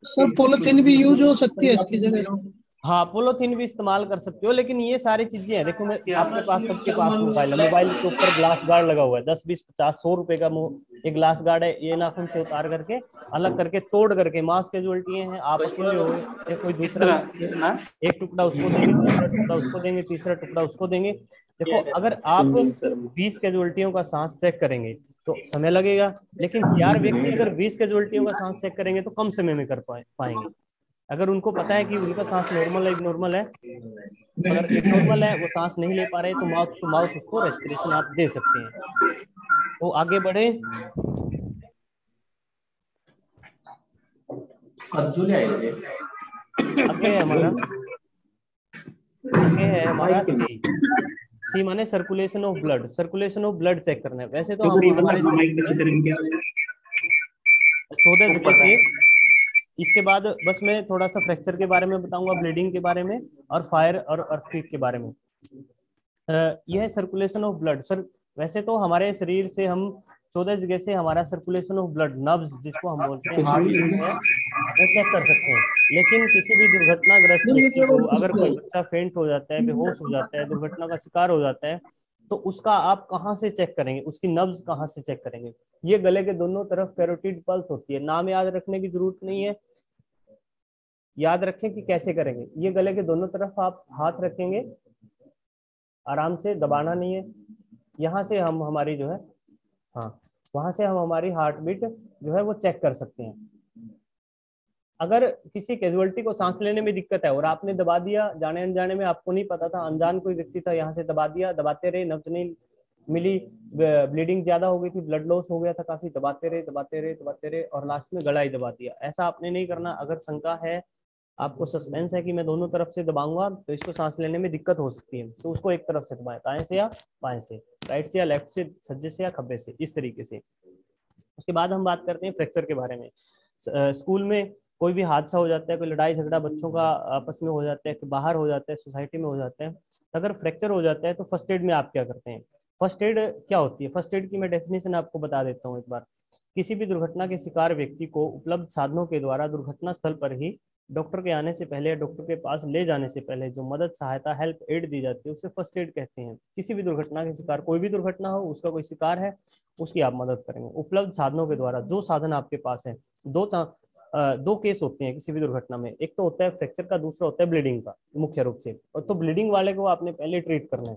सर पॉलिथीन भी यूज हो सकती है इसकी जगह? हाँ, पोलोथीन भी इस्तेमाल कर सकते हो, लेकिन ये सारी चीजें हैं। देखो मैं आपके पास, सबके पास मोबाइल है, मोबाइल के ऊपर ग्लास गार्ड लगा हुआ है, 10 20 50 100 रुपए का ये ग्लास गार्ड है, ये नाखून से उतार करके अलग करके तोड़ करके, मास कैजुअलिटी हैं, आप अकेले हो या कोई दूसरा, एक टुकड़ा उसको देंगे, दूसरा टुकड़ा उसको देंगे, तीसरा टुकड़ा उसको देंगे। देखो अगर आप 20 कैजुअलिटियों का सांस चेक करेंगे तो समय लगेगा, लेकिन 4 व्यक्ति अगर 20 कैजुअलिटियों का सांस चेक करेंगे तो कम समय में कर पाएंगे। अगर उनको पता है कि उनका सांस नॉर्मल है, इग्नॉर्मल है, अगर इग्नॉर्मल है, वो सांस नहीं ले पा रहे, तो माउथ टू माउथ उसको रेस्पिरेशन आप दे सकते हैं। तो आगे बढ़े, आगे है हमारा सी। सी माने circulation of blood. Circulation of blood check करना है। वैसे तो हम हमारे 14 जगह से, इसके बाद बस मैं थोड़ा सा फ्रैक्चर के बारे में बताऊंगा, ब्लीडिंग के बारे में, और फायर और अर्थक्वेक के बारे में। यह है सर्कुलेशन ऑफ ब्लड। सर वैसे तो हमारे शरीर से हम 14 जगह से हमारा सर्कुलेशन ऑफ ब्लड, नब्ज जिसको हम बोलते हैं, हार्ट है, वो चेक कर सकते हैं। लेकिन किसी भी दुर्घटनाग्रस्त व्यक्ति को, अगर कोई बच्चा फेंट हो जाता है, बेहोश हो जाता है, दुर्घटना का शिकार हो जाता है, तो उसका आप कहाँ से चेक करेंगे, उसकी नब्ज कहाँ से चेक करेंगे? ये गले के दोनों तरफ कैरोटिड पल्स होती है। नाम याद रखने की जरूरत नहीं है, याद रखें कि कैसे करेंगे। ये गले के दोनों तरफ आप हाथ रखेंगे, आराम से, दबाना नहीं है। यहाँ से हम हमारी जो है, हाँ, वहां से हम हमारी हार्ट बीट जो है वो चेक कर सकते हैं। अगर किसी कैजुअलिटी को सांस लेने में दिक्कत है और आपने दबा दिया, जाने अनजाने में, आपको नहीं पता था, अनजान कोई व्यक्ति था, यहाँ से दबा दिया, दबाते रहे, नब्ज नहीं मिली, ब्लीडिंग ज्यादा हो गई थी, ब्लड लॉस हो गया था काफी, दबाते रहे और लास्ट में गला ही दबा दिया। ऐसा आपने नहीं करना। अगर शंका है, आपको सस्पेंस है कि मैं दोनों तरफ से दबाऊंगा तो इसको सांस लेने में दिक्कत हो सकती है, तो उसको एक तरफ से दबाएं, दाएं से या बाएं से, राइट से या लेफ्ट से, सज्जे से या खब्बे से, इस तरीके से। उसके बाद हम बात करते हैं फ्रैक्चर के बारे में। स्कूल में कोई भी हादसा हो जाता है, कोई लड़ाई झगड़ा बच्चों का आपस में हो जाता है, बाहर हो जाता है, सोसाइटी में हो जाता है, अगर फ्रैक्चर हो जाता है तो फर्स्ट एड में आप क्या करते हैं? फर्स्ट एड क्या होती है? फर्स्ट एड की मैं डेफिनेशन आपको बता देता हूँ एक बार। किसी भी दुर्घटना के शिकार व्यक्ति को उपलब्ध साधनों के द्वारा दुर्घटना स्थल पर ही डॉक्टर के आने से पहले या डॉक्टर के पास ले जाने से पहले जो मदद, सहायता, हेल्प एड दी जाती है उसे फर्स्ट एड कहते हैं। किसी भी दुर्घटना के शिकार, कोई भी दुर्घटना हो, उसका कोई शिकार है, उसकी आप मदद करेंगे उपलब्ध साधनों के द्वारा। जो साधन आपके पास है, दो केस होते हैं किसी भी दुर्घटना में, एक तो होता है फ्रैक्चर का, दूसरा होता है ब्लीडिंग का मुख्य रूप से। और तो ब्लीडिंग वाले को आपने पहले ट्रीट करना है,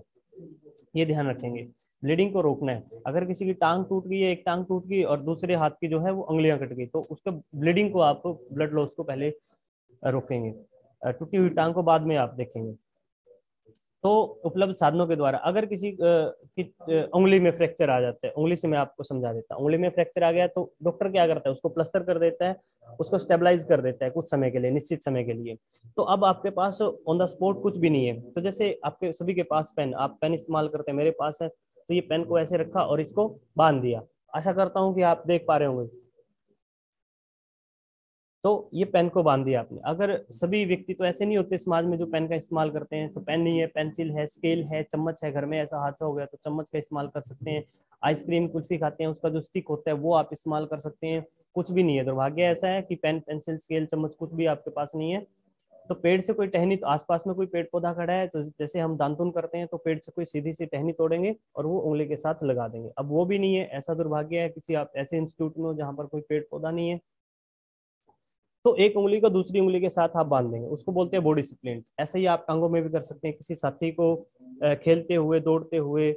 ये ध्यान रखेंगे, ब्लीडिंग को रोकना है। अगर किसी की टांग टूट गई है, एक टांग टूट गई और दूसरे हाथ की जो है वो उंगलियां कट गई, तो उसका ब्लीडिंग को आप, ब्लड लॉस को पहले रोकेंगे, टूटी हुई टांग को बाद में आप देखेंगे। तो उपलब्ध साधनों के द्वारा अगर किसी की उंगली में फ्रैक्चर आ जाता है, उंगली से मैं आपको समझा देता हूँ, उंगली में फ्रैक्चर आ गया तो डॉक्टर क्या करता है? उसको प्लास्टर कर देता है, उसको स्टेबलाइज कर देता है कुछ समय के लिए, निश्चित समय के लिए। तो अब आपके पास ऑन द स्पॉट कुछ भी नहीं है। तो जैसे आपके सभी के पास पेन, आप पेन इस्तेमाल करते हैं, मेरे पास है, तो ये पेन को ऐसे रखा और इसको बांध दिया। आशा करता हूँ कि आप देख पा रहे होंगे। तो ये पेन को बांध दिया आपने। अगर सभी व्यक्ति तो ऐसे नहीं होते समाज में जो पेन का इस्तेमाल करते हैं, तो पेन नहीं है, पेंसिल है, स्केल है, चम्मच है, घर में ऐसा हादसा हो गया तो चम्मच का इस्तेमाल कर सकते हैं। आइसक्रीम, कुल्फी खाते हैं, उसका जो स्टिक होता है वो आप इस्तेमाल कर सकते हैं। कुछ भी नहीं है, दुर्भाग्य ऐसा है कि पेन, पेंसिल, स्केल, चम्मच कुछ भी आपके पास नहीं है। तो पेड़ से कोई टहनी, आसपास में कोई पेड़ पौधा खड़ा है तो जैसे हम दांतुन करते हैं तो पेड़ से कोई सीधी सी टहनी तोड़ेंगे और वो उंगली के साथ लगा देंगे। अब वो भी नहीं है, ऐसा दुर्भाग्य है किसी आप ऐसे इंस्टीट्यूट में हो जहाँ पर कोई पेड़ पौधा नहीं है, तो एक उंगली को दूसरी उंगली के साथ आप बांध देंगे, उसको बोलते हैं बॉडी स्प्लिंट। ऐसे ही आप टांगों में भी कर सकते हैं। किसी साथी को खेलते हुए, दौड़ते हुए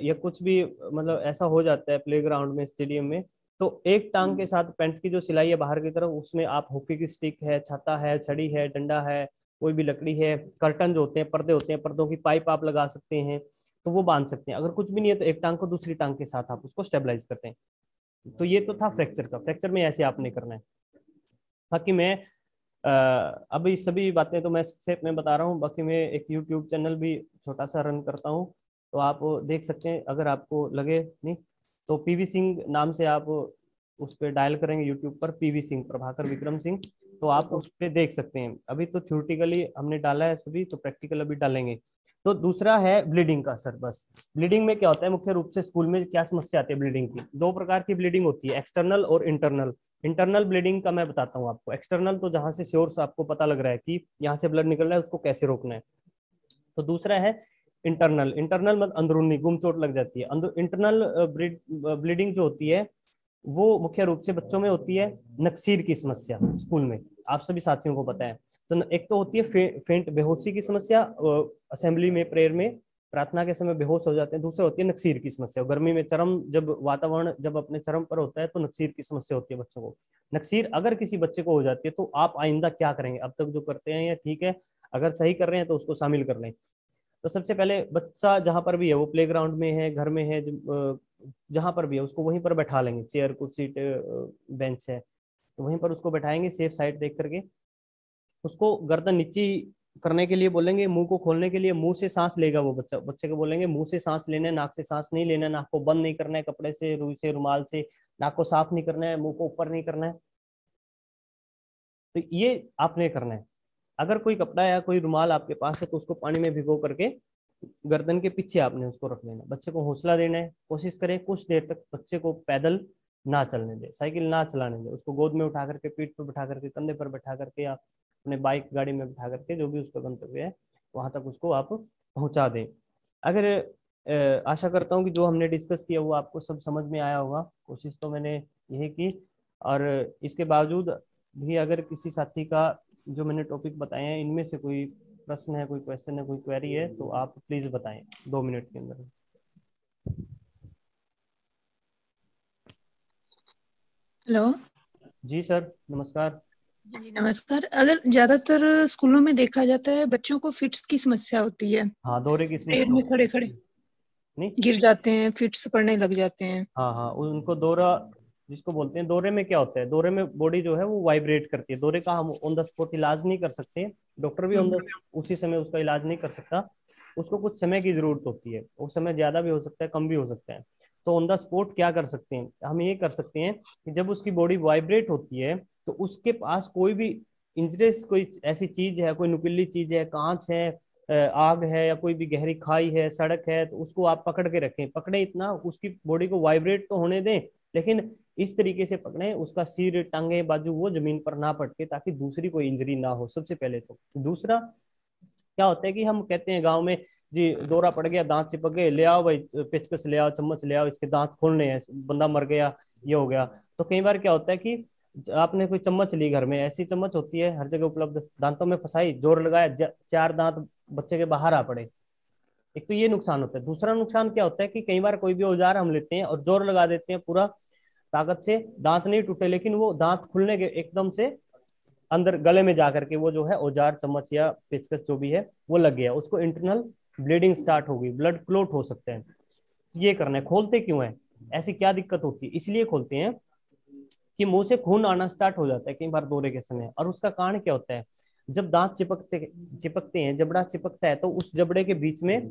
या कुछ भी, मतलब ऐसा हो जाता है प्लेग्राउंड में, स्टेडियम में, तो एक टांग के साथ पैंट की जो सिलाई है बाहर की तरफ, उसमें आप हॉकी की स्टिक है, छाता है, छड़ी है, डंडा है, कोई भी लकड़ी है, कर्टन जो होते हैं, पर्दे होते हैं, पर्दों की पाइप आप लगा सकते हैं, तो वो बांध सकते हैं। अगर कुछ भी नहीं है तो एक टांग को दूसरी टांग के साथ आप उसको स्टेबलाइज करते हैं। तो ये तो था फ्रैक्चर का। फ्रैक्चर में ऐसे आपने करना है। बाकी मैं अभी सभी बातें तो मैं संक्षेप में बता रहा हूँ। बाकी मैं एक यूट्यूब चैनल भी छोटा सा रन करता हूँ, तो आप देख सकते हैं। अगर आपको लगे नहीं तो पीवी सिंह नाम से आप उस पर डायल करेंगे यूट्यूब पर, पीवी सिंह, प्रभाकर विक्रम सिंह, तो आप उस पर देख सकते हैं। अभी तो थ्योरेटिकली हमने डाला है सभी, तो प्रैक्टिकल अभी डालेंगे। तो दूसरा है ब्लीडिंग का असर। बस ब्लीडिंग में क्या होता है मुख्य रूप से, स्कूल में क्या समस्या आती है ब्लीडिंग की? दो प्रकार की ब्लीडिंग होती है, एक्सटर्नल और इंटरनल। इंटरनल ब्लीडिंग का मैं बताता हूँ आपको। एक्सटर्नल तो जहां से सोर्स आपको पता लग रहा है कि यहाँ से ब्लड निकल रहा है, उसको कैसे रोकना है। तो दूसरा है इंटरनल। इंटरनल मतलब अंदरूनी, गुम चोट लग जाती है। इंटरनल ब्लीडिंग जो होती है वो मुख्य रूप से बच्चों में होती है नक्सीर की समस्या। स्कूल में आप सभी साथियों को पता है। तो एक तो होती है फेंट, बेहोशी की समस्या, असेंबली में, प्रेयर में, प्रार्थना के समय बेहोश हो जाते हैं। दूसरा होती है नक्सीर की समस्या। गर्मी में चरम, जब वातावरण जब अपने चरम पर होता है तो नक्सीर की समस्या होती है बच्चों को। नक्सीर अगर किसी बच्चे को हो जाती है तो आप आइंदा क्या करेंगे? अब तक जो करते हैं या ठीक है, अगर सही कर रहे हैं तो उसको शामिल कर लें। तो सबसे पहले बच्चा जहां पर भी है, वो प्लेग्राउंड में है, घर में है, जहां पर भी है, उसको वहीं पर बैठा लेंगे। चेयर, कुर्सी, बेंच है तो वहीं पर उसको बैठाएंगे, सेफ साइड देख करके। उसको गर्दन नीचे करने के लिए बोलेंगे, मुंह को खोलने के लिए। मुंह से सांस लेगा वो बच्चा, बच्चे को बोलेंगे मुंह से सांस लेना है, नाक से सांस नहीं लेना है। नाक को बंद नहीं करना है कपड़े से, रुई से, रुमाल से। नाक को साफ नहीं करना है, मुंह को ऊपर नहीं करना है। तो ये आपने करना है। अगर कोई कपड़ा या कोई रुमाल आपके पास है तो उसको पानी में भिगो करके गर्दन के पीछे आपने उसको रख लेना। बच्चे को हौसला देना है। कोशिश करें कुछ देर तक बच्चे को पैदल ना चलने दे, साइकिल ना चलाने दे। उसको गोद में उठा करके, पीठ पर बैठा करके, कंधे पर बैठा करके, या अपने बाइक, गाड़ी में बैठा करके, जो भी उसका गंतव्य है वहां तक उसको आप पहुंचा दें। अगर आशा करता हूँ कि जो हमने डिस्कस किया वो आपको सब समझ में आया होगा। कोशिश तो मैंने यही की। और इसके बावजूद भी अगर किसी साथी का जो मैंने टॉपिक बताए हैं इनमें से कोई प्रश्न है, कोई क्वेश्चन है, कोई क्वेरी है, तो आप प्लीज बताएं 2 मिनट के अंदर। हेलो जी सर, नमस्कार। जी नमस्कार। अगर ज्यादातर स्कूलों में देखा जाता है बच्चों को फिट्स की समस्या होती है, हाँ, दौरे की प्रेयर समस्या में होती खड़े खड़े। नहीं, गिर जाते हैं, फिट्स पड़ने लग जाते हैं। हाँ हाँ, उनको दौरा जिसको बोलते हैं। दौरे में क्या होता है, दौरे में बॉडी जो है वो वाइब्रेट करती है। दौरे का हम ऑन द स्पॉट इलाज नहीं कर सकते, डॉक्टर भी ऑन द उसी समय उसका इलाज नहीं कर सकता, उसको कुछ समय की जरूरत होती है। वो समय ज्यादा भी हो सकता है, कम भी हो सकता है। तो ऑन द स्पॉट क्या कर सकते हैं, हम ये कर सकते हैं कि जब उसकी बॉडी वाइब्रेट होती है तो उसके पास कोई भी इंजरियस कोई ऐसी चीज है, कोई नुकीली चीज है, कांच है, आग है, या कोई भी गहरी खाई है, सड़क है, तो उसको आप पकड़ के रखें। पकड़े इतना, उसकी बॉडी को वाइब्रेट तो होने दें, लेकिन इस तरीके से पकड़े उसका सिर, टांगे, बाजू वो जमीन पर ना पटके, ताकि दूसरी कोई इंजरी ना हो, सबसे पहले तो। दूसरा क्या होता है कि हम कहते हैं गांव में, जी दौरा पड़ गया, दांत चिपक गए, ले आओ भाई पेचकस ले आओ, चम्मच ले आओ, इसके दांत खोलने हैं, बंदा मर गया, ये हो गया। तो कई बार क्या होता है कि आपने कोई चम्मच ली, घर में ऐसी चम्मच होती है हर जगह उपलब्ध, दांतों में फंसाई, जोर लगाया, चार दांत बच्चे के बाहर आ पड़े। एक तो ये नुकसान होता है। दूसरा नुकसान क्या होता है कि कई बार कोई भी औजार हम लेते हैं और जोर लगा देते हैं पूरा ताकत से, दांत नहीं टूटे, लेकिन वो दांत खुलने के एकदम से अंदर गले में जाकर के वो जो है औजार, चम्मच या पेचकस जो भी है वो लग गया, उसको इंटरनल ब्लीडिंग स्टार्ट होगी, ब्लड क्लोट हो सकते हैं। ये करना है। खोलते क्यों है, ऐसी क्या दिक्कत होती है, इसलिए खोलते हैं कि मुंह से खून आना स्टार्ट हो जाता है कई बार दौरे के समय। और उसका कारण क्या होता है, जब दांत चिपकते चिपकते हैं, जबड़ा चिपकता है, तो उस जबड़े के बीच में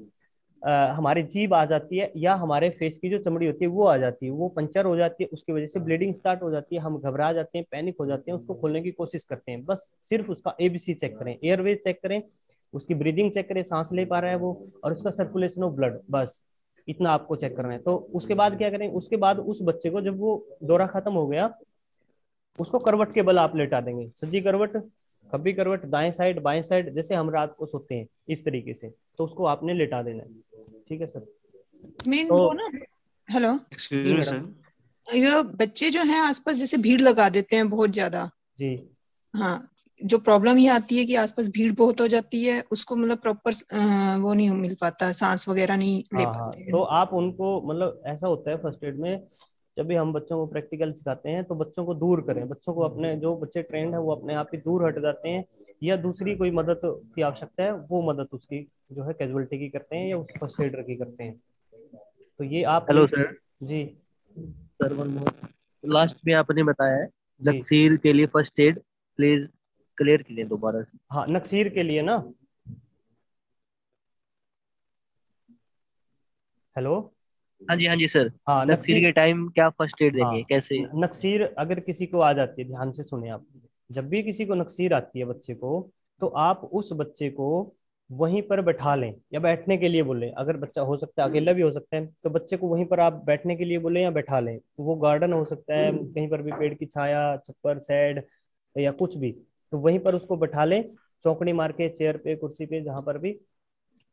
हमारी जीभ आ जाती है, या हमारे फेस की जो चमड़ी होती है वो आ जाती है, वो पंचर हो जाती है, उसकी वजह से ब्लीडिंग स्टार्ट हो जाती है। हम घबरा जाते हैं, पैनिक हो जाते हैं, उसको खोलने की कोशिश करते हैं। बस सिर्फ उसका एबीसी चेक करें, एयरवेज चेक करें, उसकी ब्रीदिंग चेक करें, सांस ले पा रहा है वो, और उसका सर्कुलेशन ऑफ ब्लड, बस इतना आपको चेक करना है। तो उसके बाद क्या करें, उसके बाद उस बच्चे को जब वो दौरा खत्म हो गया, उसको करवट के बल आप लेटा देंगे, सज्जी करवट, खब्बी करवट, दाएं साइड, बाएं साइड, जैसे हम रात को सोते हैं इस तरीके से, तो उसको आपने लेटा देना है। ठीक है सर। मेन तो वो ना, हेलो, एक्सक्यूज जी मी मैडम। सर। ये बच्चे जो हैं आसपास जैसे भीड़ लगा देते हैं बहुत ज्यादा। जी हाँ, जो प्रॉब्लम ये आती है कि आसपास भीड़ बहुत हो जाती है, उसको मतलब प्रॉपर वो नहीं मिल पाता, सांस वगैरह नहीं ले हाँ हाँ, पाते तो हैं। आप उनको मतलब ऐसा होता है फर्स्ट एड में, जब भी हम बच्चों को प्रैक्टिकल सिखाते हैं तो बच्चों को दूर करें, बच्चों को अपने, जो बच्चे ट्रेंड है वो अपने आप ही दूर हट जाते हैं, या दूसरी कोई मदद की आवश्यकता है वो मदद उसकी जो है कैजुअलिटी की करते हैं, या उस फर्स्ट एडर की करते हैं। तो ये आप हेलो सर। जी सर वन मोर, लास्ट में आपने बताया है जी नक्सीर के लिए फर्स्ट एड, प्लीज क्लियर कीजिए दोबारा से। हाँ, नक्सीर के लिए ना, हेलो, हाँ जी सर। हाँ नक्सीर नक्सीर, के टाइम क्या फर्स्ट एड देंगे, हाँ कैसे? नक्सीर अगर किसी को आ जाती है, ध्यान से सुने आप, जब भी किसी को नक्सीर आती है बच्चे को, तो आप उस बच्चे को वहीं पर बैठा लें या बैठने के लिए बोलें। अगर बच्चा हो सकता है अकेला भी हो सकता है, तो बच्चे को वहीं पर आप बैठने के लिए बोलें या बैठा लें। वो गार्डन हो सकता है, कहीं पर भी पेड़ की छाया, छप्पर, शेड या कुछ भी, तो वहीं पर उसको बैठा लें, चौकड़ी मार के, चेयर पे, कुर्सी पे, जहां पर भी।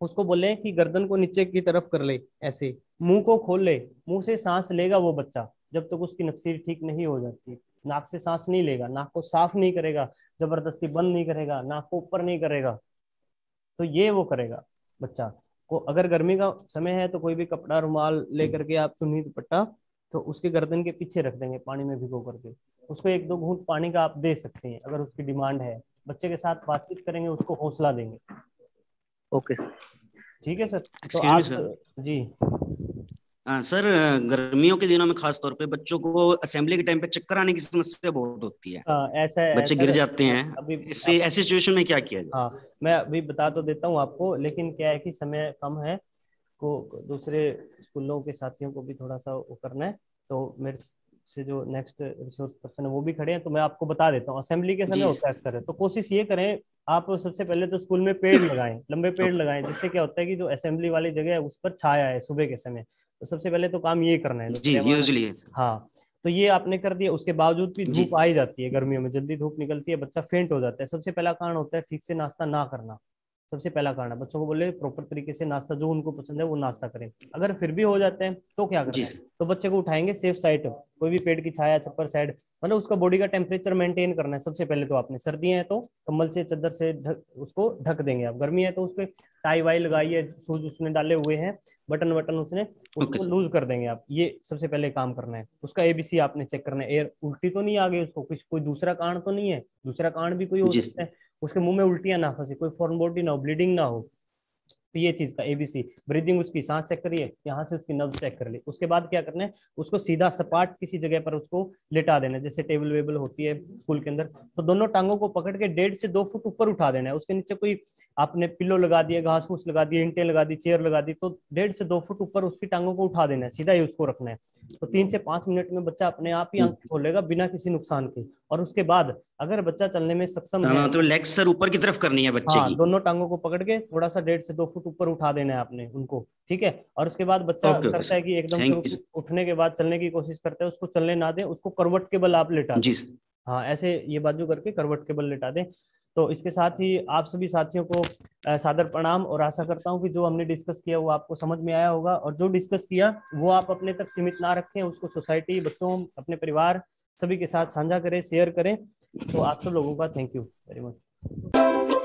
उसको बोले कि गर्दन को नीचे की तरफ कर ले, ऐसे मुंह को खोल ले, मुंह से सांस लेगा वो बच्चा जब तक उसकी नक्सीर ठीक नहीं हो जाती। नाक से सांस नहीं लेगा, नाक को साफ नहीं करेगा, जबरदस्ती बंद नहीं करेगा, नाक को ऊपर नहीं करेगा, तो ये वो करेगा बच्चा को। अगर गर्मी का समय है तो कोई भी कपड़ा, रुमाल लेकर के आप, चुन्नी दुपट्टा, तो उसके गर्दन के पीछे रख देंगे पानी में भिगो करके। उसको एक दो घूंट पानी का आप दे सकते हैं अगर उसकी डिमांड है। बच्चे के साथ बातचीत करेंगे, उसको हौसला देंगे। ओके। ठीक है सर। तो एक्सक्यूज मी आप सर। जी सर, गर्मियों के दिनों में खास तौर पे बच्चों को असेंबली के टाइम पे चक्कर आने की समस्या बहुत होती है, ऐसा है बच्चे गिर सर। जाते हैं। अभी इससे ऐसी सिचुएशन में क्या किया जाए? हाँ, मैं अभी बता तो देता हूँ आपको, लेकिन क्या है कि समय कम है, को दूसरे स्कूलों के साथियों को भी थोड़ा सा वो करना है, तो मेरे से जो नेक्स्ट रिसोर्स पर्सन है वो भी खड़े हैं, तो मैं आपको बता देता हूँ। असेंबली के समय जी। होता है अक्सर है, तो कोशिश ये करें आप सबसे पहले तो स्कूल में पेड़ लगाएं, लंबे पेड़ ओके। लगाएं, जिससे क्या होता है कि जो असेंबली वाली जगह है उस पर छाया है सुबह के समय। तो सबसे पहले तो काम ये करना है, तो जी, पर्यावरण, यूजुअली है सर। हाँ, तो ये आपने कर दिया। उसके बावजूद भी जी धूप आ ही जाती है गर्मियों में, जल्दी धूप निकलती है, बच्चा फेंट हो जाता है। सबसे पहला कारण होता है ठीक से नाश्ता ना करना, सबसे पहला कारण है। बच्चों को बोले प्रॉपर तरीके से नाश्ता जो उनको पसंद है वो नाश्ता करें। अगर फिर भी हो जाते हैं तो क्या करना जी है, सर। तो बच्चे को उठाएंगे सेफ साइड, कोई भी पेड़ की छाया, छप्पर साइड, मतलब उसका बॉडी का टेम्परेचर मेंटेन करना है सबसे पहले। तो आपने, सर्दियां हैं तो कंबल से, चादर से उसको ढक देंगे आप, गर्मी है तो उस पर टाई वाई लगाइए, शूज उसने डाले हुए हैं, बटन वटन उसने, ओके उसको सर। लूज कर देंगे आप। ये सबसे पहले काम करना है। उसका एबीसी आपने चेक करना है, एयर उल्टी तो नहीं आ गई उसको, कुछ कोई दूसरा कारण तो नहीं है, दूसरा कारण भी कोई हो जी सकता है, उसके मुंह में उल्टियां ना फंसे, कोई फॉरेन बॉडी ना हो, ब्लीडिंग ना हो, तो ये चीज का ABC, ब्रीदिंग उसकी सांस चेक करिए, यहाँ से उसकी नब्ज चेक कर ली। उसके बाद क्या करना है, उसको सीधा सपाट किसी जगह पर उसको लेटा देना है, जैसे टेबल वेबल होती है स्कूल के अंदर, तो दोनों टांगों को पकड़ के 1.5 से 2 फुट ऊपर उठा देना है। उसके नीचे कोई आपने पिल्लो लगा दिए, घास फूस लगा दी, ईंटें लगा दी, चेयर लगा दी, तो 1.5 से 2 फुट ऊपर उसकी टांगों को उठा देना है, सीधा ही उसको रखना है। तो 3 से 5 मिनट में बच्चा अपने आप ही आंखें खोलेगा बिना किसी नुकसान के। और उसके बाद अगर बच्चा चलने में सक्षम है, तो लेग सर ऊपर की तरफ करनी है बच्चे हाँ, की। दोनों टांगों को पकड़ के थोड़ा सा 1.5 से 2 फुट ऊपर उठा देना है आपने उनको, ठीक है। और उसके बाद बच्चा करता है कि एकदम से उठने के बाद चलने की कोशिश करता है, उसको चलने ना दें, उसको करवट के बल आप लेटा दें। हाँ, ऐसे ये बाजू करके करवट के बल लेटा दें। तो इसके साथ ही आप सभी साथियों को सादर प्रणाम, और आशा करता हूँ कि जो हमने डिस्कस किया वो आपको समझ में आया होगा, और जो डिस्कस किया वो आप अपने तक सीमित ना रखें, उसको सोसाइटी, बच्चों, अपने परिवार सभी के साथ साझा करें, शेयर करें। तो आप सब लोगों का थैंक यू वेरी मच।